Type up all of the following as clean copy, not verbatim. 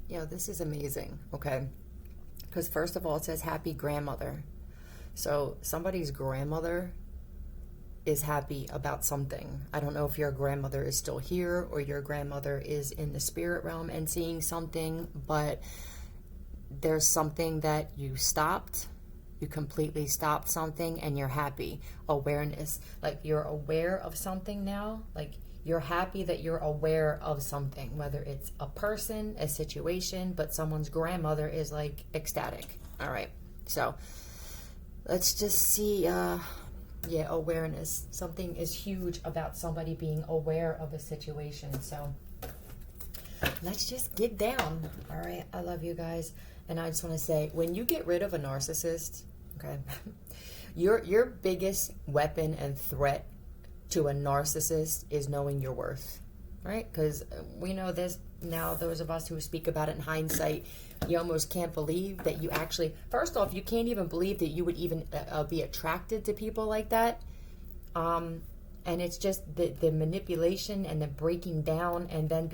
Yeah, this is amazing, okay? Because first of all, it says happy grandmother. So somebody's grandmother is happy about something. I don't know if your grandmother is still here or your grandmother is in the spirit realm and seeing something, but there's something that you stopped. You completely stopped something and you're happy. Awareness. Like you're aware of something now. Like you're happy that you're aware of something, whether it's a person, a situation, but someone's grandmother is like ecstatic. All right. So let's just see. Yeah, awareness. Something is huge about somebody being aware of a situation. So let's just get down. All right. I love you guys. And I just want to say, when you get rid of a narcissist, okay, your biggest weapon and threat to a narcissist is knowing your worth, right? Because we know this now, those of us who speak about it in hindsight, you almost can't believe that you actually, first off, you can't even believe that you would even be attracted to people like that. And it's just the manipulation and the breaking down and then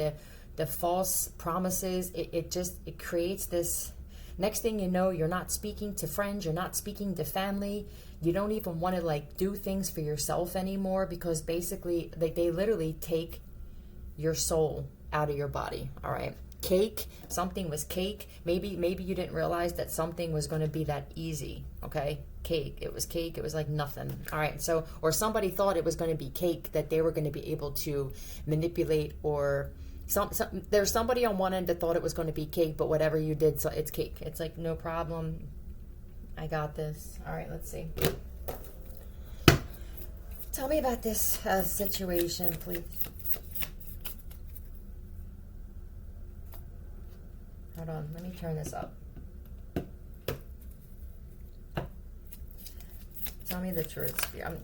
the false promises. It creates this, next thing you know, you're not speaking to friends, you're not speaking to family. You don't even want to like do things for yourself anymore because basically like they literally take your soul out of your body. All right. Cake, something was cake. Maybe you didn't realize that something was going to be that easy. Okay. Cake. It was cake. It was like nothing. All right. So, or somebody thought it was going to be cake that they were going to be able to manipulate or there's somebody on one end that thought it was going to be cake, but whatever you did, so it's cake. It's like, no problem. I got this. All right, let's see. Tell me about this situation, please. Hold on, let me turn this up. Tell me the truth.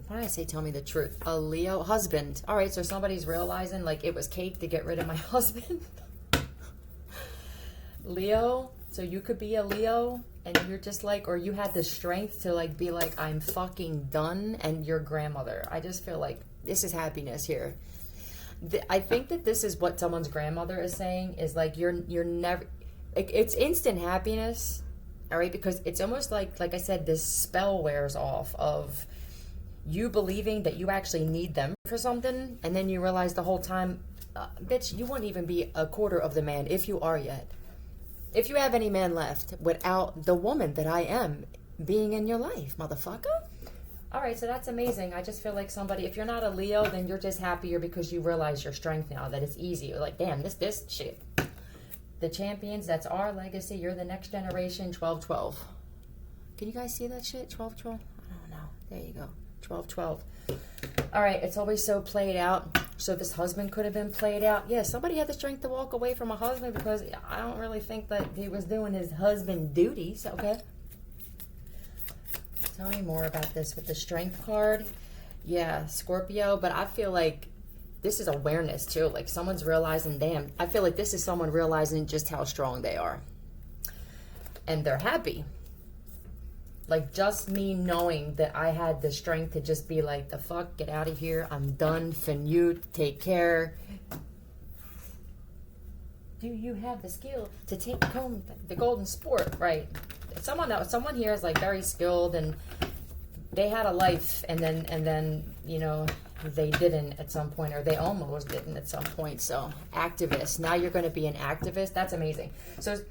Why did I say tell me the truth? A Leo husband. All right, so somebody's realizing like it was cake to get rid of my husband. Leo, so you could be a Leo and you're just like, or you had the strength to like be like, I'm fucking done, and your grandmother. I just feel like this is happiness here. I think that this is what someone's grandmother is saying is like, you're never, it's instant happiness. All right, because it's almost like I said, this spell wears off of you believing that you actually need them for something, and then you realize the whole time, bitch, you wouldn't even be a quarter of the man if you are yet. If you have any man left without the woman that I am being in your life, motherfucker. All right, so that's amazing. I just feel like somebody, if you're not a Leo, then you're just happier because you realize your strength now, that it's easy. You're like, damn, this shit. The champions, that's our legacy. You're the next generation, 12-12. Can you guys see that shit? 12-12? I don't know. There you go. 12-12. All right, it's always so played out. So this husband could have been played out. Yeah, somebody had the strength to walk away from a husband because I don't really think that he was doing his husband duties. Okay. Tell me more about this with the strength card. Yeah, Scorpio, but I feel like this is awareness too. Like someone's realizing, damn, I feel like this is someone realizing just how strong they are. And they're happy. Like just me knowing that I had the strength to just be like, the fuck, get out of here. I'm done. Finute. Take care. Do you have the skill to take home the golden sport? Right. Someone here is like very skilled and they had a life and then, you know, they didn't at some point, or they almost didn't at some point. So activist. Now you're going to be an activist. That's amazing. So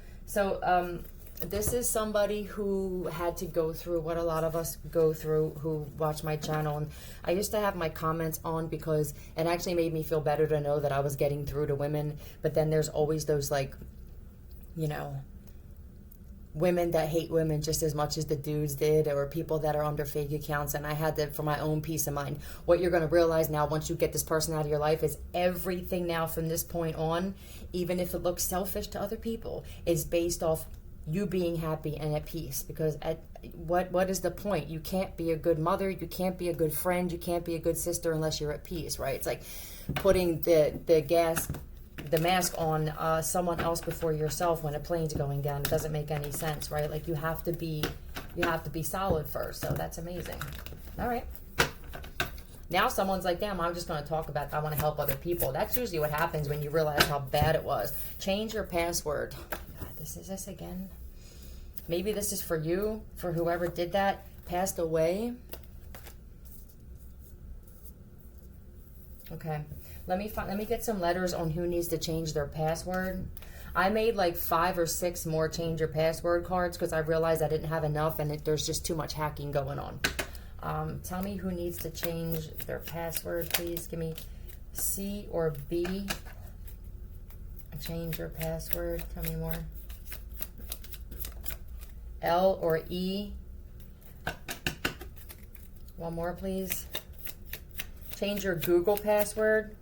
this is somebody who had to go through what a lot of us go through who watch my channel. And I used to have my comments on because it actually made me feel better to know that I was getting through to women. But then there's always those like, you know, women that hate women just as much as the dudes did, or people that are under fake accounts. And I had to, for my own peace of mind, what you're going to realize now once you get this person out of your life is everything now from this point on, even if it looks selfish to other people, is based off you being happy and at peace. Because what is the point? You can't be a good mother, you can't be a good friend, you can't be a good sister unless you're at peace, right? It's like putting the mask on someone else before yourself when a plane's going down. It doesn't make any sense, right? Like you have to be solid first. So that's amazing. All right. Now someone's like, damn, I'm just going to talk about that. I want to help other people. That's usually what happens when you realize how bad it was. Change your password. Oh God, this is this again. Maybe this is for you, for whoever did that, passed away. Okay, let me get some letters on who needs to change their password. I made like 5 or 6 more change your password cards because I realized I didn't have enough and there's just too much hacking going on. Tell me who needs to change their password, please. Give me C or B. Change your password. Tell me more. L or E. One more, please. Change your Google password.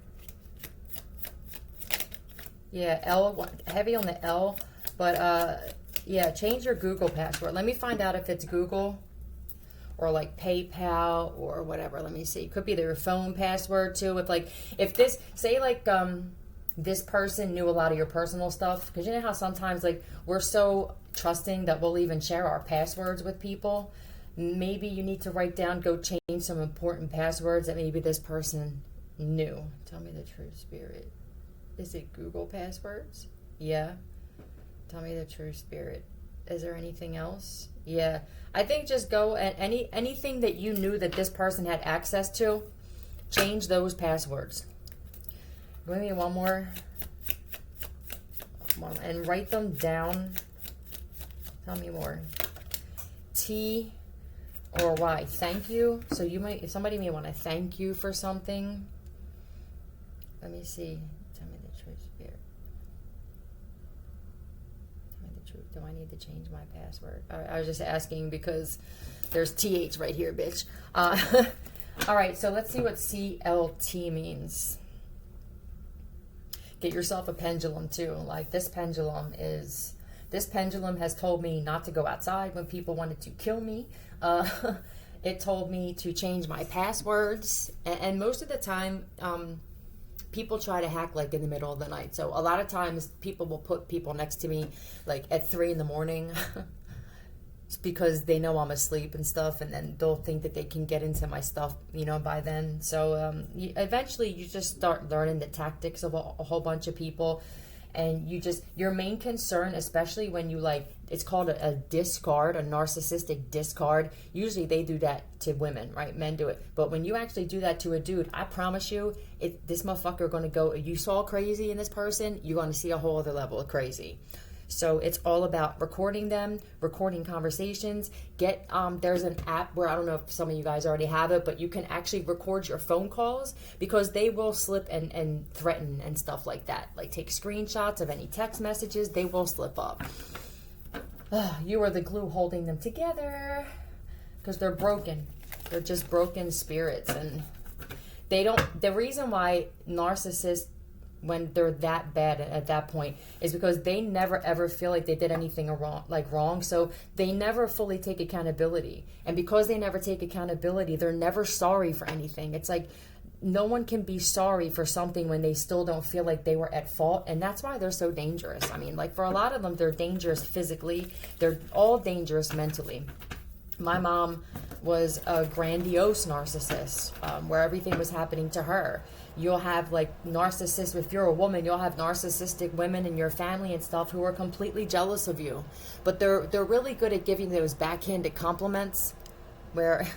Yeah, L, heavy on the L. But, yeah, change your Google password. Let me find out if it's Google or, like, PayPal or whatever. Let me see. Could be their phone password, too. If this, say, like, this person knew a lot of your personal stuff. Because you know how sometimes, like, we're so trusting that we'll even share our passwords with people. Maybe you need to write down, go change some important passwords that maybe this person knew. Tell me the true spirit. Is it Google passwords? Yeah. Tell me the true spirit. Is there anything else? Yeah. I think just go and anything that you knew that this person had access to, change those passwords. Give me one more. And write them down. Tell me more. T or Y. Thank you. So somebody may want to thank you for something. Let me see. Tell me the truth, spirit. Tell me the truth. Do I need to change my password? I was just asking because there's TH right here, bitch. All right, so let's see what CLT means. Get yourself a pendulum too. Like this pendulum has told me not to go outside when people wanted to kill me. It told me to change my passwords. And most of the time, people try to hack like in the middle of the night. So a lot of times people will put people next to me like at 3 a.m. It's because they know I'm asleep and stuff. And then they'll think that they can get into my stuff, by then. So eventually you just start learning the tactics of a whole bunch of people. And your main concern, especially when you it's called a discard, a narcissistic discard. Usually they do that to women, right? Men do it. But when you actually do that to a dude, I promise you, this motherfucker going to go, you saw crazy in this person, you're going to see a whole other level of crazy. So it's all about recording them, recording conversations. There's an app where I don't know if some of you guys already have it, but you can actually record your phone calls because they will slip and threaten and stuff like that. Like take screenshots of any text messages, they will slip up. You are the glue holding them together because they're broken. They're just broken spirits, and the reason why narcissists, when they're that bad at that point, is because they never ever feel like they did anything wrong. So they never fully take accountability. And because they never take accountability, they're never sorry for anything. It's like no one can be sorry for something when they still don't feel like they were at fault. And that's why they're so dangerous. I mean, like for a lot of them, they're dangerous physically. They're all dangerous mentally. My mom was a grandiose narcissist, where everything was happening to her. You'll have like narcissists, if you're a woman, you'll have narcissistic women in your family and stuff who are completely jealous of you. But they're really good at giving those backhanded compliments where,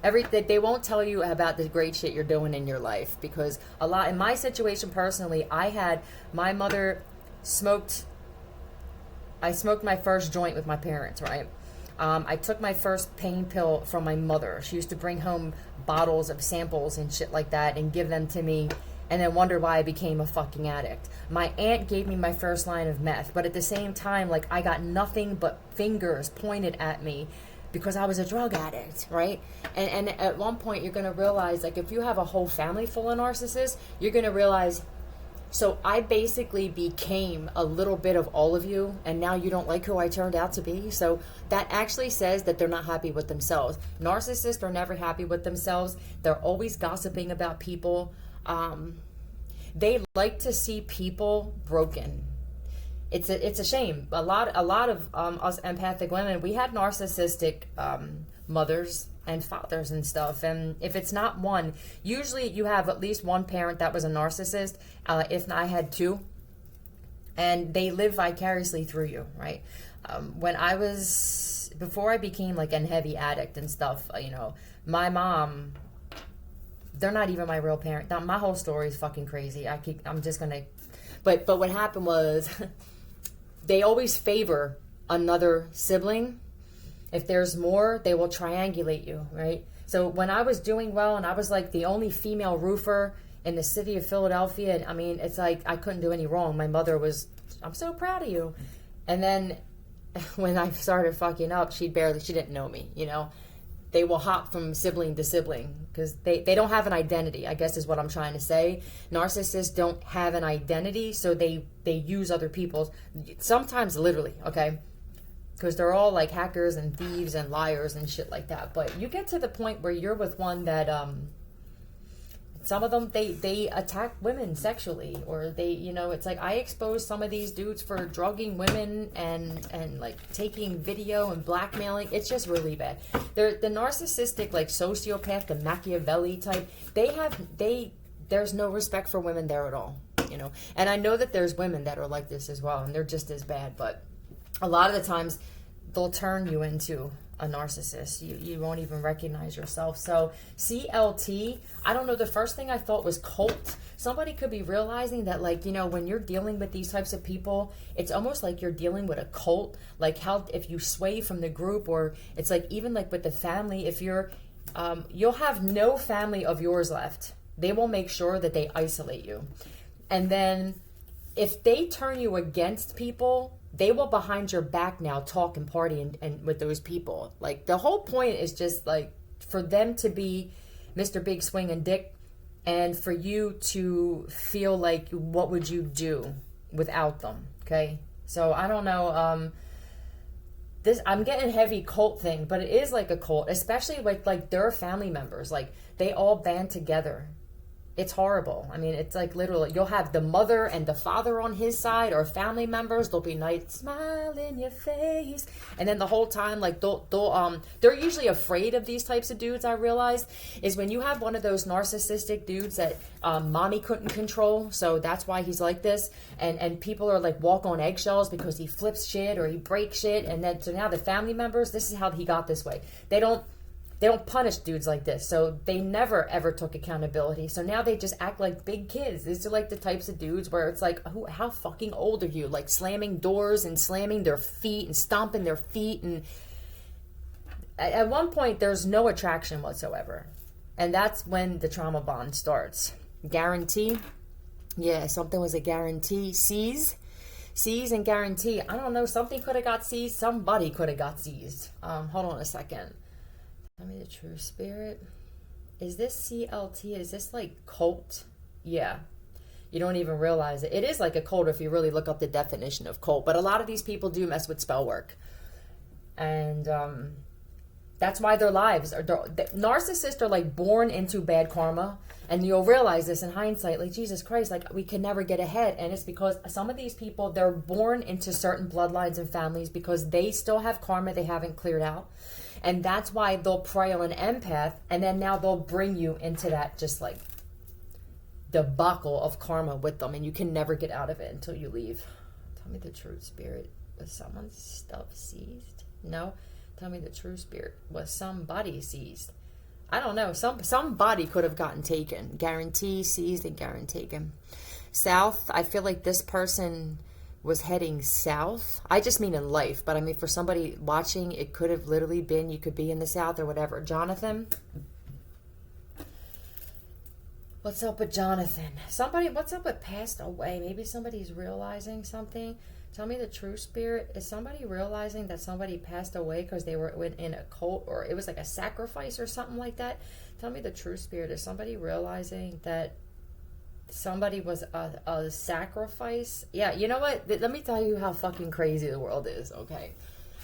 they won't tell you about the great shit you're doing in your life. Because in my situation personally, my mother I smoked my first joint with my parents, right? I took my first pain pill from my mother. She used to bring home bottles of samples and shit like that and give them to me and then wonder why I became a fucking addict. My aunt gave me my first line of meth, but at the same time, like I got nothing but fingers pointed at me because I was a drug addict, right? And at one point you're going to realize, like if you have a whole family full of narcissists, you're going to realize, so I basically became a little bit of all of you, and now you don't like who I turned out to be. So that actually says that they're not happy with themselves. Narcissists are never happy with themselves. They're always gossiping about people. They like to see people broken. It's a shame. A lot of us empathic women, we had narcissistic mothers, and fathers and stuff. And if it's not one, usually you have at least one parent that was a narcissist. If not, I had two. And they live vicariously through you, right? Before I became like a heavy addict and stuff, my mom, they're not even my real parent. Now, my whole story is fucking crazy. But what happened was they always favor another sibling. If there's more, they will triangulate you, right? So when I was doing well and I was like the only female roofer in the city of Philadelphia, I mean, it's like I couldn't do any wrong. My mother was, I'm so proud of you. And then when I started fucking up, she didn't know me, They will hop from sibling to sibling because they don't have an identity, I guess is what I'm trying to say. Narcissists don't have an identity, so they use other people's, sometimes literally, okay? Because they're all like hackers and thieves and liars and shit like that. But you get to the point where you're with one that, some of them, they attack women sexually, or it's like I exposed some of these dudes for drugging women and like taking video and blackmailing. It's just really bad. They're the narcissistic, like sociopath, the Machiavelli type. There's no respect for women there at all, And I know that there's women that are like this as well, and they're just as bad. But a lot of the times, they'll turn you into a narcissist. You won't even recognize yourself. So CLT, I don't know, the first thing I thought was cult. Somebody could be realizing that, like, when you're dealing with these types of people, it's almost like you're dealing with a cult. Like how if you sway from the group, or it's like even like with the family, if you'll have no family of yours left. They will make sure that they isolate you. And then if they turn you against people, they will behind your back now talk and party and with those people. Like the whole point is just like for them to be Mr. Big Swing and Dick, and for you to feel like what would you do without them? Okay, so I don't know. I'm getting heavy cult thing, but it is like a cult, especially with like their family members. Like they all band together. It's horrible. I mean, it's like literally, you'll have the mother and the father on his side, or family members. There'll be nice smile in your face, and then the whole time, like they're usually afraid of these types of dudes. I realized is when you have one of those narcissistic dudes that mommy couldn't control, so that's why he's like this, and people are like walk on eggshells because he flips shit or he breaks shit, and then so now the family members, this is how he got this way. They don't punish dudes like this, so they never ever took accountability. So now they just act like big kids. These are like the types of dudes where it's like, how fucking old are you? Like slamming doors and slamming their feet and stomping their feet. And at one point, there's no attraction whatsoever. And that's when the trauma bond starts. Guarantee. Yeah, something was a guarantee. Seize and guarantee. I don't know. Something could have got seized. Somebody could have got seized. Hold on a second. Tell me the true spirit. Is this CLT? Is this like cult? Yeah. You don't even realize it. It is like a cult if you really look up the definition of cult. But a lot of these people do mess with spell work. And that's why their lives are... Narcissists are like born into bad karma. And you'll realize this in hindsight. Like, Jesus Christ, like we can never get ahead. And it's because some of these people, they're born into certain bloodlines and families because they still have karma they haven't cleared out. And that's why they'll prey on an empath, and then now they'll bring you into that just like debacle of karma with them, and you can never get out of it until you leave. Tell me the true spirit. Was someone's stuff seized? No. Tell me the true spirit. Was somebody seized? I don't know. Somebody could have gotten taken. Guarantee, seized, and guarantee taken. South, I feel like this person was heading south. I just mean in life, but I mean for somebody watching, it could have literally been, you could be in the south or whatever. Jonathan. What's up with Jonathan? What's up with passed away? Maybe somebody's realizing something. Tell me the true spirit. Is somebody realizing that somebody passed away because they were in a cult, or it was like a sacrifice or something like that? Tell me the true spirit. Is somebody realizing that somebody was a sacrifice? Yeah, you know what? Let me tell you how fucking crazy the world is, okay?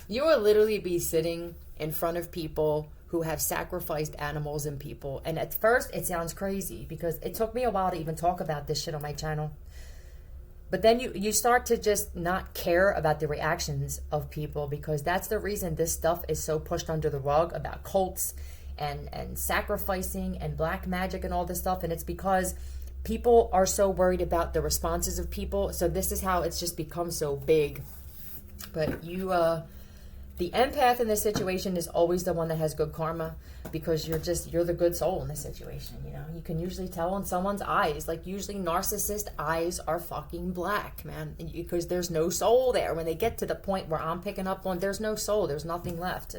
You will literally be sitting in front of people who have sacrificed animals and people. And at first, it sounds crazy because it took me a while to even talk about this shit on my channel. But then you start to just not care about the reactions of people, because that's the reason this stuff is so pushed under the rug about cults and sacrificing and black magic and all this stuff. And it's because people are so worried about the responses of people. So this is how it's just become so big. But the empath in this situation is always the one that has good karma, because you're the good soul in this situation. You know, you can usually tell in someone's eyes. Like, usually narcissist eyes are fucking black, man, because there's no soul there. When they get to the point where I'm picking up on, there's no soul, there's nothing left.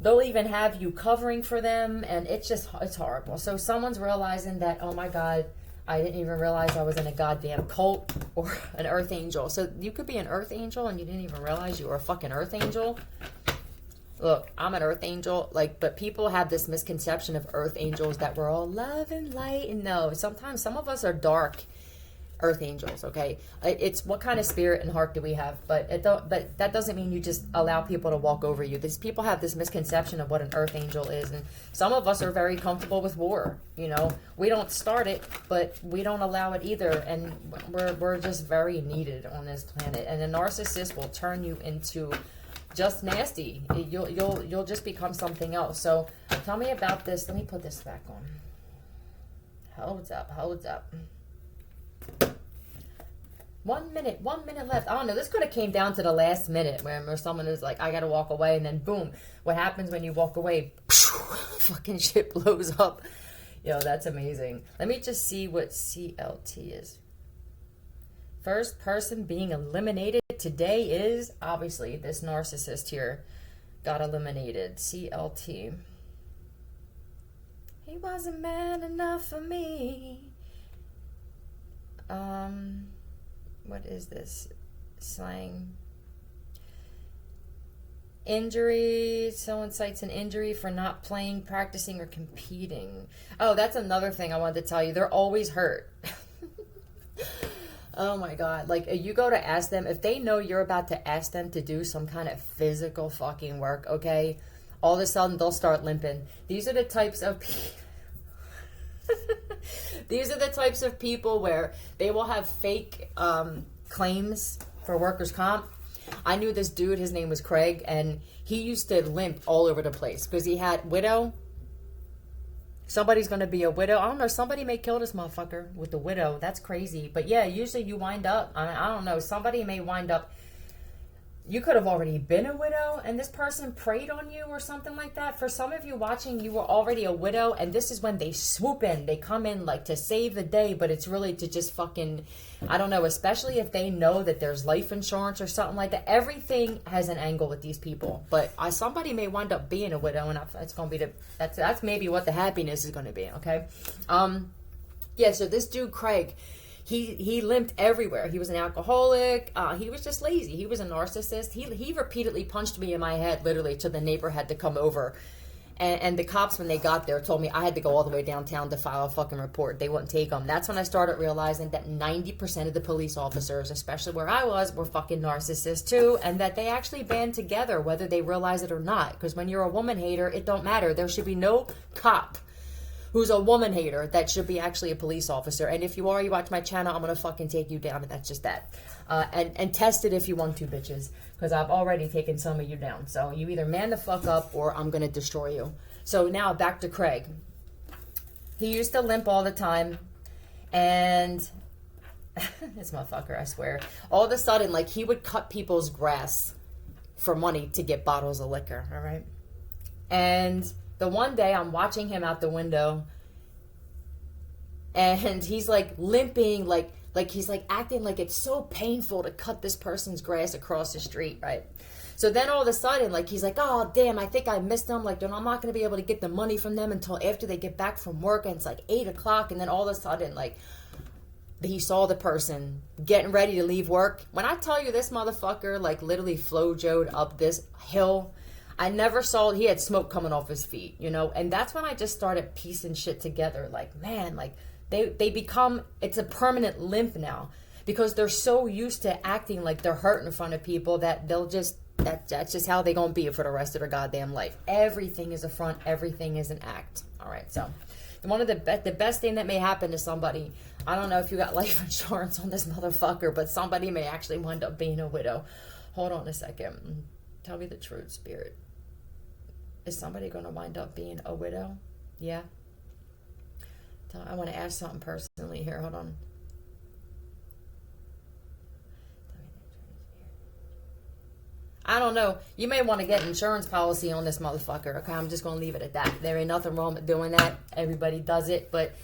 They'll even have you covering for them, and it's horrible. So someone's realizing that, oh my God, I didn't even realize I was in a goddamn cult or an earth angel. So you could be an earth angel and you didn't even realize you were a fucking earth angel. Look, I'm an earth angel, but people have this misconception of earth angels that we're all love and light, and no, sometimes some of us are dark earth angels, okay? It's what kind of spirit and heart do we have, but that doesn't mean you just allow people to walk over you. These people have this misconception of what an earth angel is, and some of us are very comfortable with war. You know, we don't start it, but we don't allow it either, and we're just very needed on this planet. And a narcissist will turn you into just nasty. You'll just become something else. So tell me about this. Let me put this back on. Hold up. 1 minute left. I don't know. This could have came down to the last minute where someone is like, I gotta walk away, and then boom. What happens when you walk away? Fucking shit blows up. Yo, that's amazing. Let me just see what CLT is. First person being eliminated today is obviously this narcissist here got eliminated. CLT. He wasn't man enough for me. What is this? Slang. Injury. Someone cites an injury for not playing, practicing, or competing. Oh, that's another thing I wanted to tell you. They're always hurt. Oh my God. Like, you go to ask them, if they know you're about to ask them to do some kind of physical fucking work, okay, all of a sudden they'll start limping. These are the types of people. These are the types of people where they will have fake claims for workers' comp. I knew this dude, his name was Craig, and he used to limp all over the place because he had widow. Somebody's going to be a widow. I don't know. Somebody may kill this motherfucker with the widow. That's crazy. But yeah, usually you wind up, I don't know. Somebody may wind up, you could have already been a widow and this person preyed on you or something like that. For some of you watching, you were already a widow, and this is when they swoop in. They come in like to save the day, but it's really to just fucking, I don't know, especially if they know that there's life insurance or something like that. Everything has an angle with these people. But somebody may wind up being a widow, and it's going to be that's maybe what the happiness is going to be, okay? Yeah, so this dude, Craig, He limped everywhere. He was an alcoholic. He was just lazy. He was a narcissist. He repeatedly punched me in my head, literally, till the neighbor had to come over. And the cops, when they got there, told me I had to go all the way downtown to file a fucking report. They wouldn't take them. That's when I started realizing that 90% of the police officers, especially where I was, were fucking narcissists too, and that they actually band together, whether they realize it or not. Because when you're a woman hater, it don't matter. There should be no cop who's a woman hater that should be actually a police officer. And if you are, you watch my channel, I'm going to fucking take you down, and that's just that. And test it if you want to, bitches, because I've already taken some of you down. So you either man the fuck up or I'm going to destroy you. So now back to Craig. He used to limp all the time, and this motherfucker, I swear, all of a sudden, like, he would cut people's grass for money to get bottles of liquor, all right? And the one day I'm watching him out the window, and he's like limping, like he's like acting like it's so painful to cut this person's grass across the street, right? So then all of a sudden, like, he's like, oh damn, I think I missed them. Like, I'm not gonna be able to get the money from them until after they get back from work, and it's like 8 o'clock, and then all of a sudden, like, he saw the person getting ready to leave work. When I tell you this motherfucker, like, literally flojoed up this hill, I never saw, he had smoke coming off his feet, you know? And that's when I just started piecing shit together. Like, man, like, they become, it's a permanent limp now, because they're so used to acting like they're hurt in front of people that they'll just, that's just how they gonna be for the rest of their goddamn life. Everything is a front, everything is an act. All right, so one of the best thing that may happen to somebody, I don't know if you got life insurance on this motherfucker, but somebody may actually wind up being a widow. Hold on a second. Tell me the truth, spirit. Is somebody going to wind up being a widow? Yeah. I want to ask something personally here. Hold on. I don't know. You may want to get an insurance policy on this motherfucker. Okay, I'm just going to leave it at that. There ain't nothing wrong with doing that. Everybody does it. But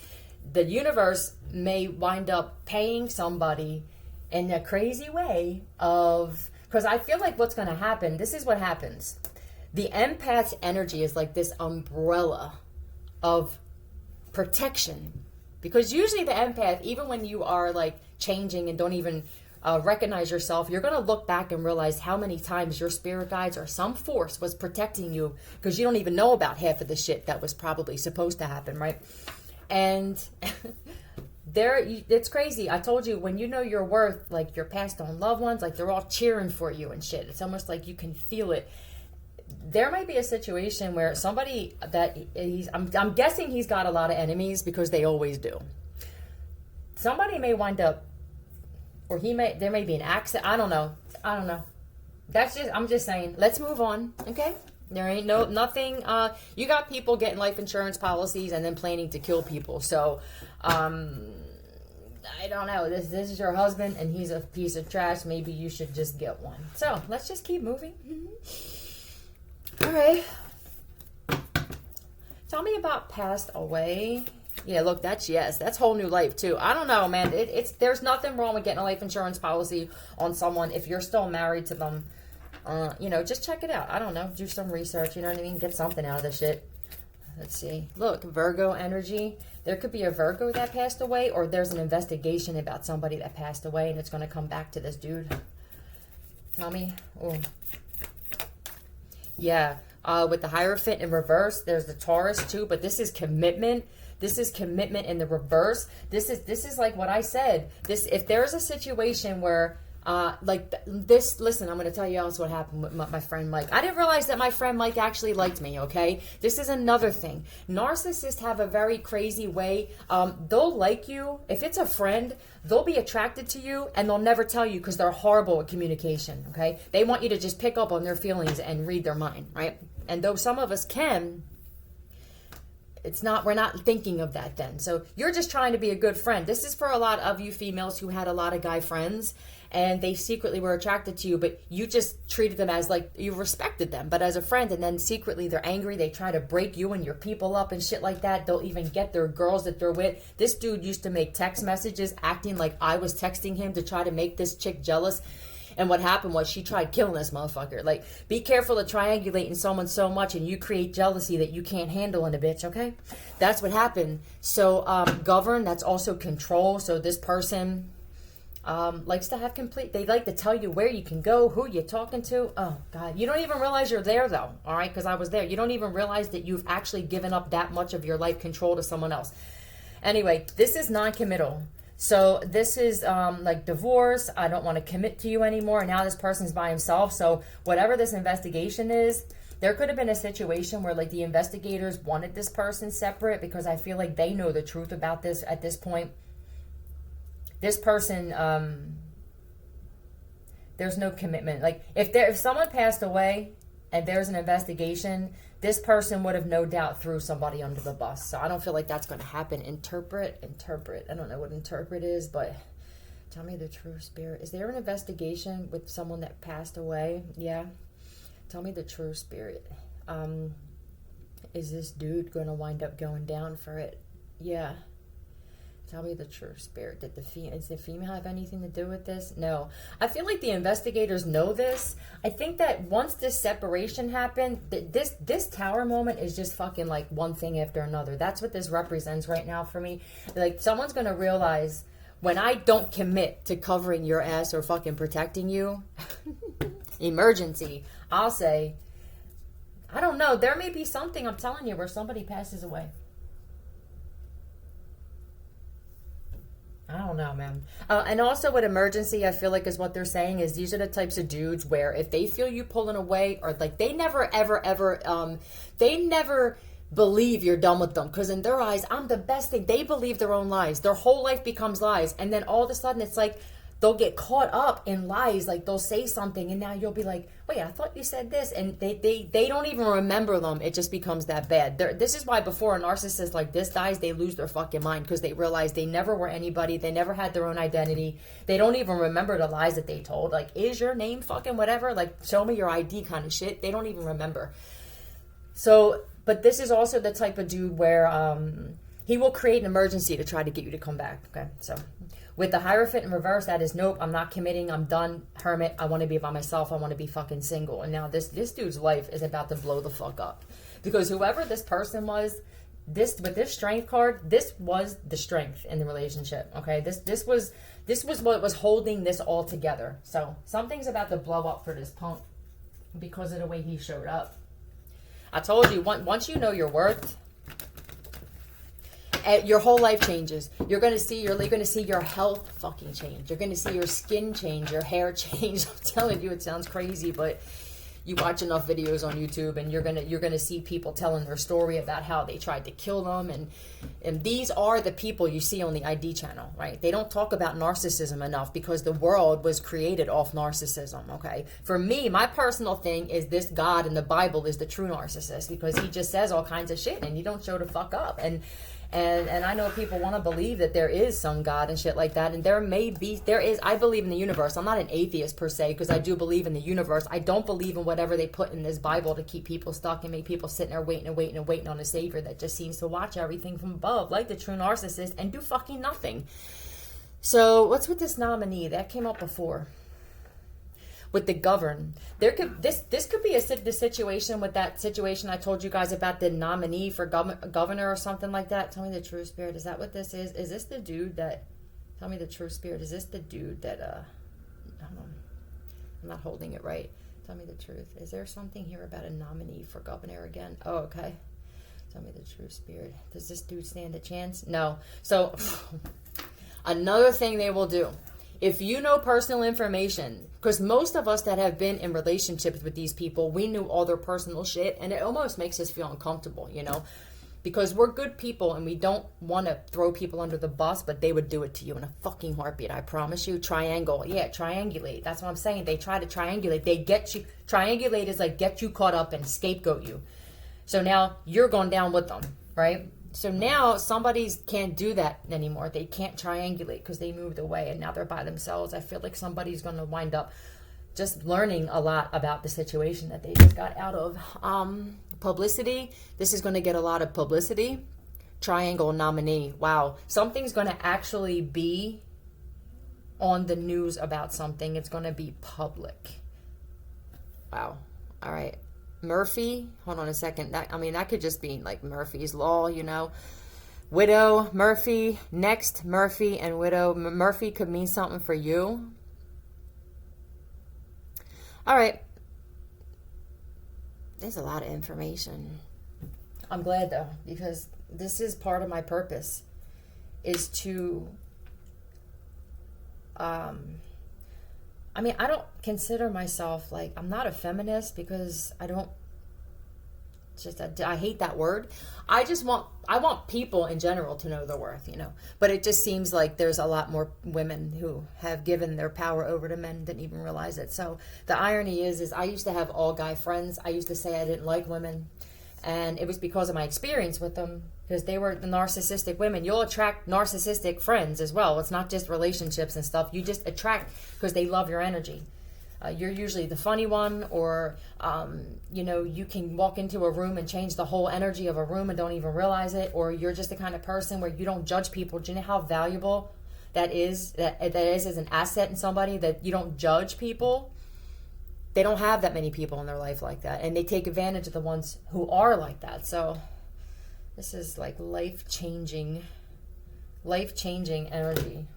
the universe may wind up paying somebody in a crazy way of... Because I feel like what's going to happen, this is what happens. The empath's energy is like this umbrella of protection. Because usually the empath, even when you are like changing and don't even... recognize yourself, you're going to look back and realize how many times your spirit guides or some force was protecting you because you don't even know about half of the shit that was probably supposed to happen, right? And it's crazy. I told you, when you know your worth, like your passed on loved ones, like they're all cheering for you and shit. It's almost like you can feel it. There might be a situation where somebody that I'm guessing he's got a lot of enemies because they always do. Somebody may wind up, or there may be an accident. I don't know. I'm just saying, let's move on. Okay. There ain't nothing. You got people getting life insurance policies and then planning to kill people. So, I don't know. This is your husband and he's a piece of trash. Maybe you should just get one. So let's just keep moving. All right. Tell me about passed away. Yeah, look, that's whole new life too. I don't know, man. There's nothing wrong with getting a life insurance policy on someone if you're still married to them. Just check it out. I don't know. Do some research. You know what I mean? Get something out of this shit. Let's see. Look, Virgo energy. There could be a Virgo that passed away, or there's an investigation about somebody that passed away, and it's going to come back to this dude. Tell me. Oh. Yeah. With the Hierophant in reverse, there's the Taurus too, but this is commitment. This is commitment in the reverse. This is like what I said. If there's a situation where, listen, I'm going to tell you else what happened with my friend Mike. I didn't realize that my friend Mike actually liked me, okay? This is another thing. Narcissists have a very crazy way. They'll like you. If it's a friend, they'll be attracted to you, and they'll never tell you because they're horrible at communication, okay? They want you to just pick up on their feelings and read their mind, right? And though some of us can... we're not thinking of that then. So you're just trying to be a good friend. This is for a lot of you females who had a lot of guy friends and they secretly were attracted to you, but you just treated them as like you respected them, but as a friend, and then secretly they're angry. They try to break you and your people up and shit like that. They'll even get their girls that they're with. This dude used to make text messages acting like I was texting him to try to make this chick jealous. And what happened was she tried killing this motherfucker. Like, be careful of triangulating someone so much and you create jealousy that you can't handle in a bitch, okay? That's what happened. So, govern, that's also control. So this person likes to have they like to tell you where you can go, who you're talking to. Oh, God. You don't even realize you're there, though, all right? Because I was there. You don't even realize that you've actually given up that much of your life control to someone else. Anyway, this is non-committal. So this is like divorce. I don't want to commit to you anymore. Now this person's by himself. So whatever this investigation is, there could have been a situation where like the investigators wanted this person separate because I feel like they know the truth about this at this point. This person, there's no commitment. Like if someone passed away and there's an investigation, this person would have no doubt threw somebody under the bus. So I don't feel like that's going to happen. Interpret. I don't know what interpret is, but tell me the true spirit. Is there an investigation with someone that passed away? Yeah. Tell me the true spirit. Is this dude going to wind up going down for it? Yeah. Tell me the true spirit. Does the female have anything to do with this? No. I feel like the investigators know this. I think that once this separation happened, this tower moment is just fucking like one thing after another. That's what this represents right now for me. Like someone's going to realize when I don't commit to covering your ass or fucking protecting you, emergency, I'll say, I don't know. There may be something, I'm telling you, where somebody passes away. I don't know, man. And also with emergency, I feel like is what they're saying is these are the types of dudes where if they feel you pulling away or like they never, ever, they never believe you're done with them. Because in their eyes, I'm the best thing. They believe their own lies. Their whole life becomes lies. And then all of a sudden it's like they'll get caught up in lies. Like they'll say something and now you'll be like, wait, I thought you said this. And they don't even remember them. It just becomes that bad. This is why before a narcissist like this dies, they lose their fucking mind, because they realize they never were anybody. They never had their own identity. They don't even remember the lies that they told. Like, is your name fucking whatever? Like, show me your ID kind of shit. They don't even remember. So, but this is also the type of dude where he will create an emergency to try to get you to come back. Okay, so with the Hierophant in reverse, that is nope, I'm not committing, I'm done, hermit, I want to be by myself, I want to be fucking single. And now this dude's life is about to blow the fuck up. Because whoever this person was, with this strength card, this was the strength in the relationship, okay? This was what was holding this all together. So something's about to blow up for this punk because of the way he showed up. I told you, once you know your worth, your whole life changes. You're gonna see your health fucking change. You're gonna see your skin change, your hair change. I'm telling you, it sounds crazy, but you watch enough videos on YouTube and you're gonna see people telling their story about how they tried to kill them, and these are the people you see on the ID channel, right? They don't talk about narcissism enough because the world was created off narcissism, okay? For me, my personal thing is this God in the Bible is the true narcissist, because he just says all kinds of shit and you don't show the fuck up. And I know people want to believe that there is some God and shit like that. And there is, I believe in the universe. I'm not an atheist per se, because I do believe in the universe. I don't believe in whatever they put in this Bible to keep people stuck and make people sitting there waiting on a savior that just seems to watch everything from above, like the true narcissist, and do fucking nothing. So what's with this nominee? That came up before. With the govern, this could be the situation with that situation I told you guys about, the nominee for governor or something like that. Tell me the true spirit. Is that what this is? Is this the dude that? Tell me the true spirit. Is this the dude that? Hold on. I'm not holding it right. Tell me the truth. Is there something here about a nominee for governor again? Oh, okay. Tell me the true spirit. Does this dude stand a chance? No. So another thing they will do. If you know personal information, because most of us that have been in relationships with these people, we knew all their personal shit, and it almost makes us feel uncomfortable, you know, because we're good people and we don't want to throw people under the bus, but they would do it to you in a fucking heartbeat. I promise you. Triangle. Yeah, triangulate. That's what I'm saying. They try to triangulate. They get you. Triangulate is like get you caught up and scapegoat you. So now you're going down with them, right? So now somebody can't do that anymore. They can't triangulate because they moved away and now they're by themselves. I feel like somebody's going to wind up just learning a lot about the situation that they just got out of. Publicity. This is going to get a lot of publicity. Triangle nominee. Wow. Something's going to actually be on the news about something. It's going to be public. Wow. All right. Murphy, hold on a second. That could just be like Murphy's Law, you know. Widow, Murphy, next, Murphy, and widow. Murphy could mean something for you. All right. There's a lot of information. I'm glad, though, because this is part of my purpose, is to... I don't consider myself like, I'm not a feminist because I hate that word. I want people in general to know their worth, you know, but it just seems like there's a lot more women who have given their power over to men than even realize it. So the irony is I used to have all guy friends. I used to say I didn't like women, and it was because of my experience with them, because they were the narcissistic women. You'll attract narcissistic friends as well. It's not just relationships and stuff. You just attract because they love your energy. You're usually the funny one, or, you can walk into a room and change the whole energy of a room and don't even realize it. Or you're just the kind of person where you don't judge people. Do you know how valuable that is as an asset in somebody, that you don't judge people? They don't have that many people in their life like that. And they take advantage of the ones who are like that. So this is like life-changing energy.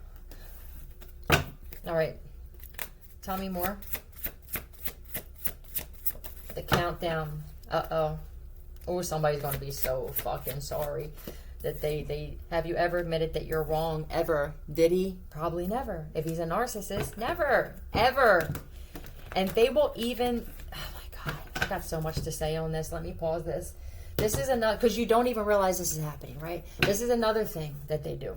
All right. Tell me more. The countdown. Uh-oh. Oh, somebody's going to be so fucking sorry that they... Have you ever admitted that you're wrong? Ever. Did he? Probably never. If he's a narcissist, never. Ever. And they will even... Oh, my God. I got so much to say on this. Let me pause this. This is another... Because you don't even realize this is happening, right? This is another thing that they do.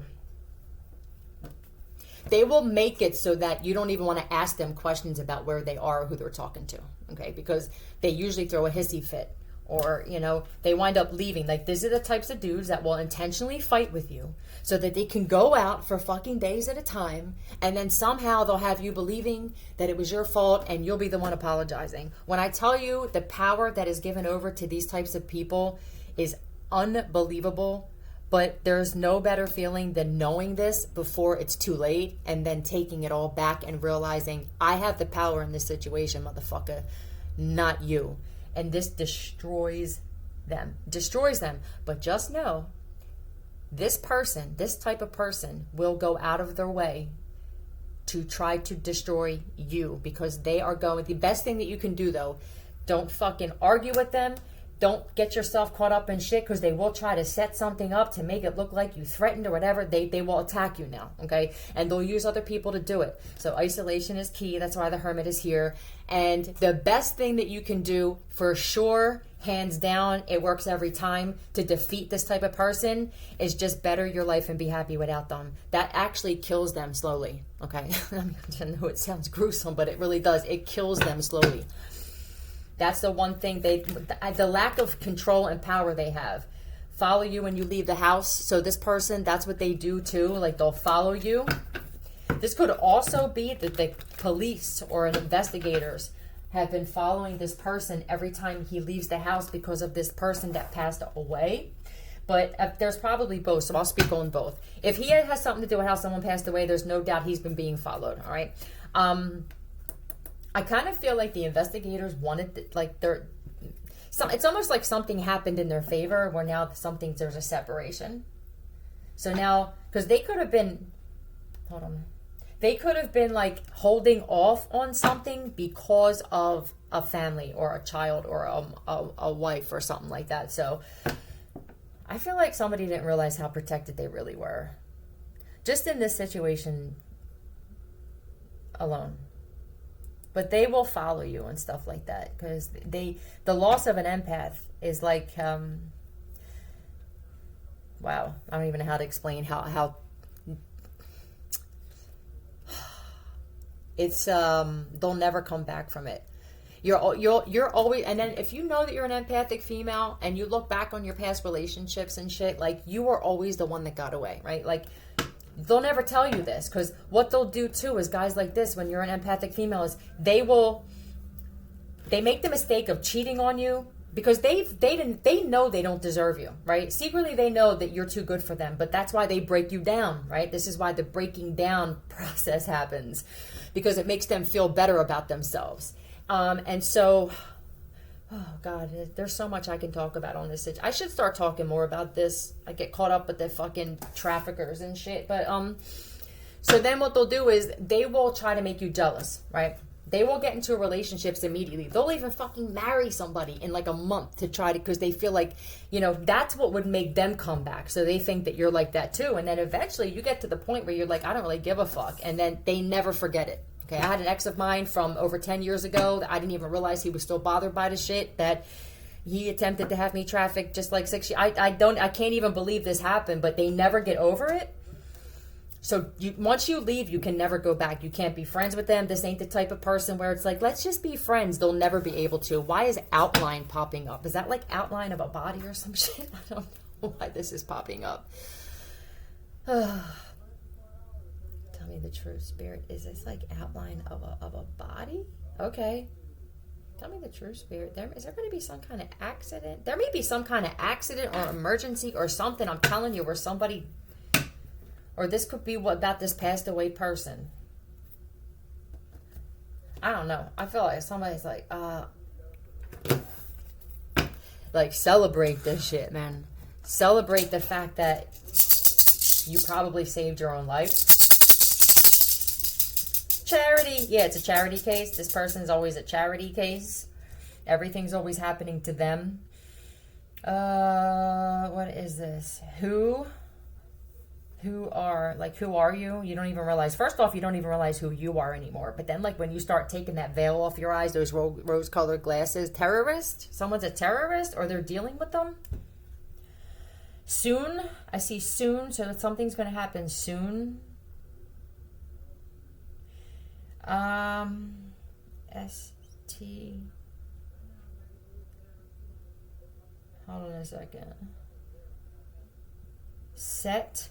They will make it so that you don't even want to ask them questions about where they are or who they're talking to, okay? Because they usually throw a hissy fit, or, you know, they wind up leaving. Like, these are the types of dudes that will intentionally fight with you so that they can go out for fucking days at a time, and then somehow they'll have you believing that it was your fault and you'll be the one apologizing. When I tell you the power that is given over to these types of people is unbelievable, but there's no better feeling than knowing this before it's too late and then taking it all back and realizing, I have the power in this situation, motherfucker, not you. And this destroys them. But just know, this person, this type of person, will go out of their way to try to destroy you, because they are going. The best thing that you can do, though, don't fucking argue with them. Don't get yourself caught up in shit, because they will try to set something up to make it look like you threatened or whatever. They will attack you now, okay? And they'll use other people to do it. So isolation is key. That's why the hermit is here. And the best thing that you can do, for sure, hands down, it works every time, to defeat this type of person, is just better your life and be happy without them. That actually kills them slowly, okay? I know it sounds gruesome, but it really does. It kills them slowly. That's the one thing the lack of control and power they have. Follow you when you leave the house. So this person, that's what they do too. Like, they'll follow you. This could also be that the police or investigators have been following this person every time he leaves the house because of this person that passed away. But there's probably both, so I'll speak on both. If he has something to do with how someone passed away, there's no doubt he's been being followed, all right? I kind of feel like the investigators wanted, it's almost like something happened in their favor, where now there's a separation. So now, because they could have been like holding off on something because of a family or a child or a wife or something like that. So I feel like somebody didn't realize how protected they really were, just in this situation alone. But they will follow you and stuff like that, because the loss of an empath is like, wow, I don't even know how to explain how it's, they'll never come back from it. You're always, and then if you know that you're an empathic female and you look back on your past relationships and shit, like, you were always the one that got away, right? Like, they'll never tell you this, because what they'll do too is, guys like this, when you're an empathic female, is they make the mistake of cheating on you because they know they don't deserve you, right? Secretly they know that you're too good for them, but that's why they break you down, right? This is why the breaking down process happens, because it makes them feel better about themselves. And so, oh God, there's so much I can talk about on this. I should start talking more about this. I get caught up with the fucking traffickers and shit. But so then what they'll do is they will try to make you jealous, right? They will get into relationships immediately. They'll even fucking marry somebody in like a month to try to, because they feel like, you know, that's what would make them come back. So they think that you're like that too. And then eventually you get to the point where you're like, I don't really give a fuck. And then they never forget it. Okay, I had an ex of mine from over 10 years ago that I didn't even realize he was still bothered by the shit, that he attempted to have me trafficked just like 6 years. I can't even believe this happened, but they never get over it. So once you leave, you can never go back. You can't be friends with them. This ain't the type of person where it's like, let's just be friends. They'll never be able to. Why is outline popping up? Is that like outline of a body or some shit? I don't know why this is popping up. Tell me the truth, Spirit. Is this like outline of a body? Okay. Tell me the truth, Spirit. Is there going to be some kind of accident? There may be some kind of accident or emergency or something, I'm telling you, where somebody... Or this could be about this passed away person. I don't know. I feel like somebody's like celebrate this shit, man. Celebrate the fact that you probably saved your own life. Charity. Yeah, it's a charity case. This person's always a charity case. Everything's always happening to them. What is this? Who are you? You don't even realize. First off, you don't even realize who you are anymore. But then, like, when you start taking that veil off your eyes, those rose-colored glasses, terrorist? Someone's a terrorist, or they're dealing with them? Soon. I see soon, so something's going to happen soon. ST. Hold on a second. Set.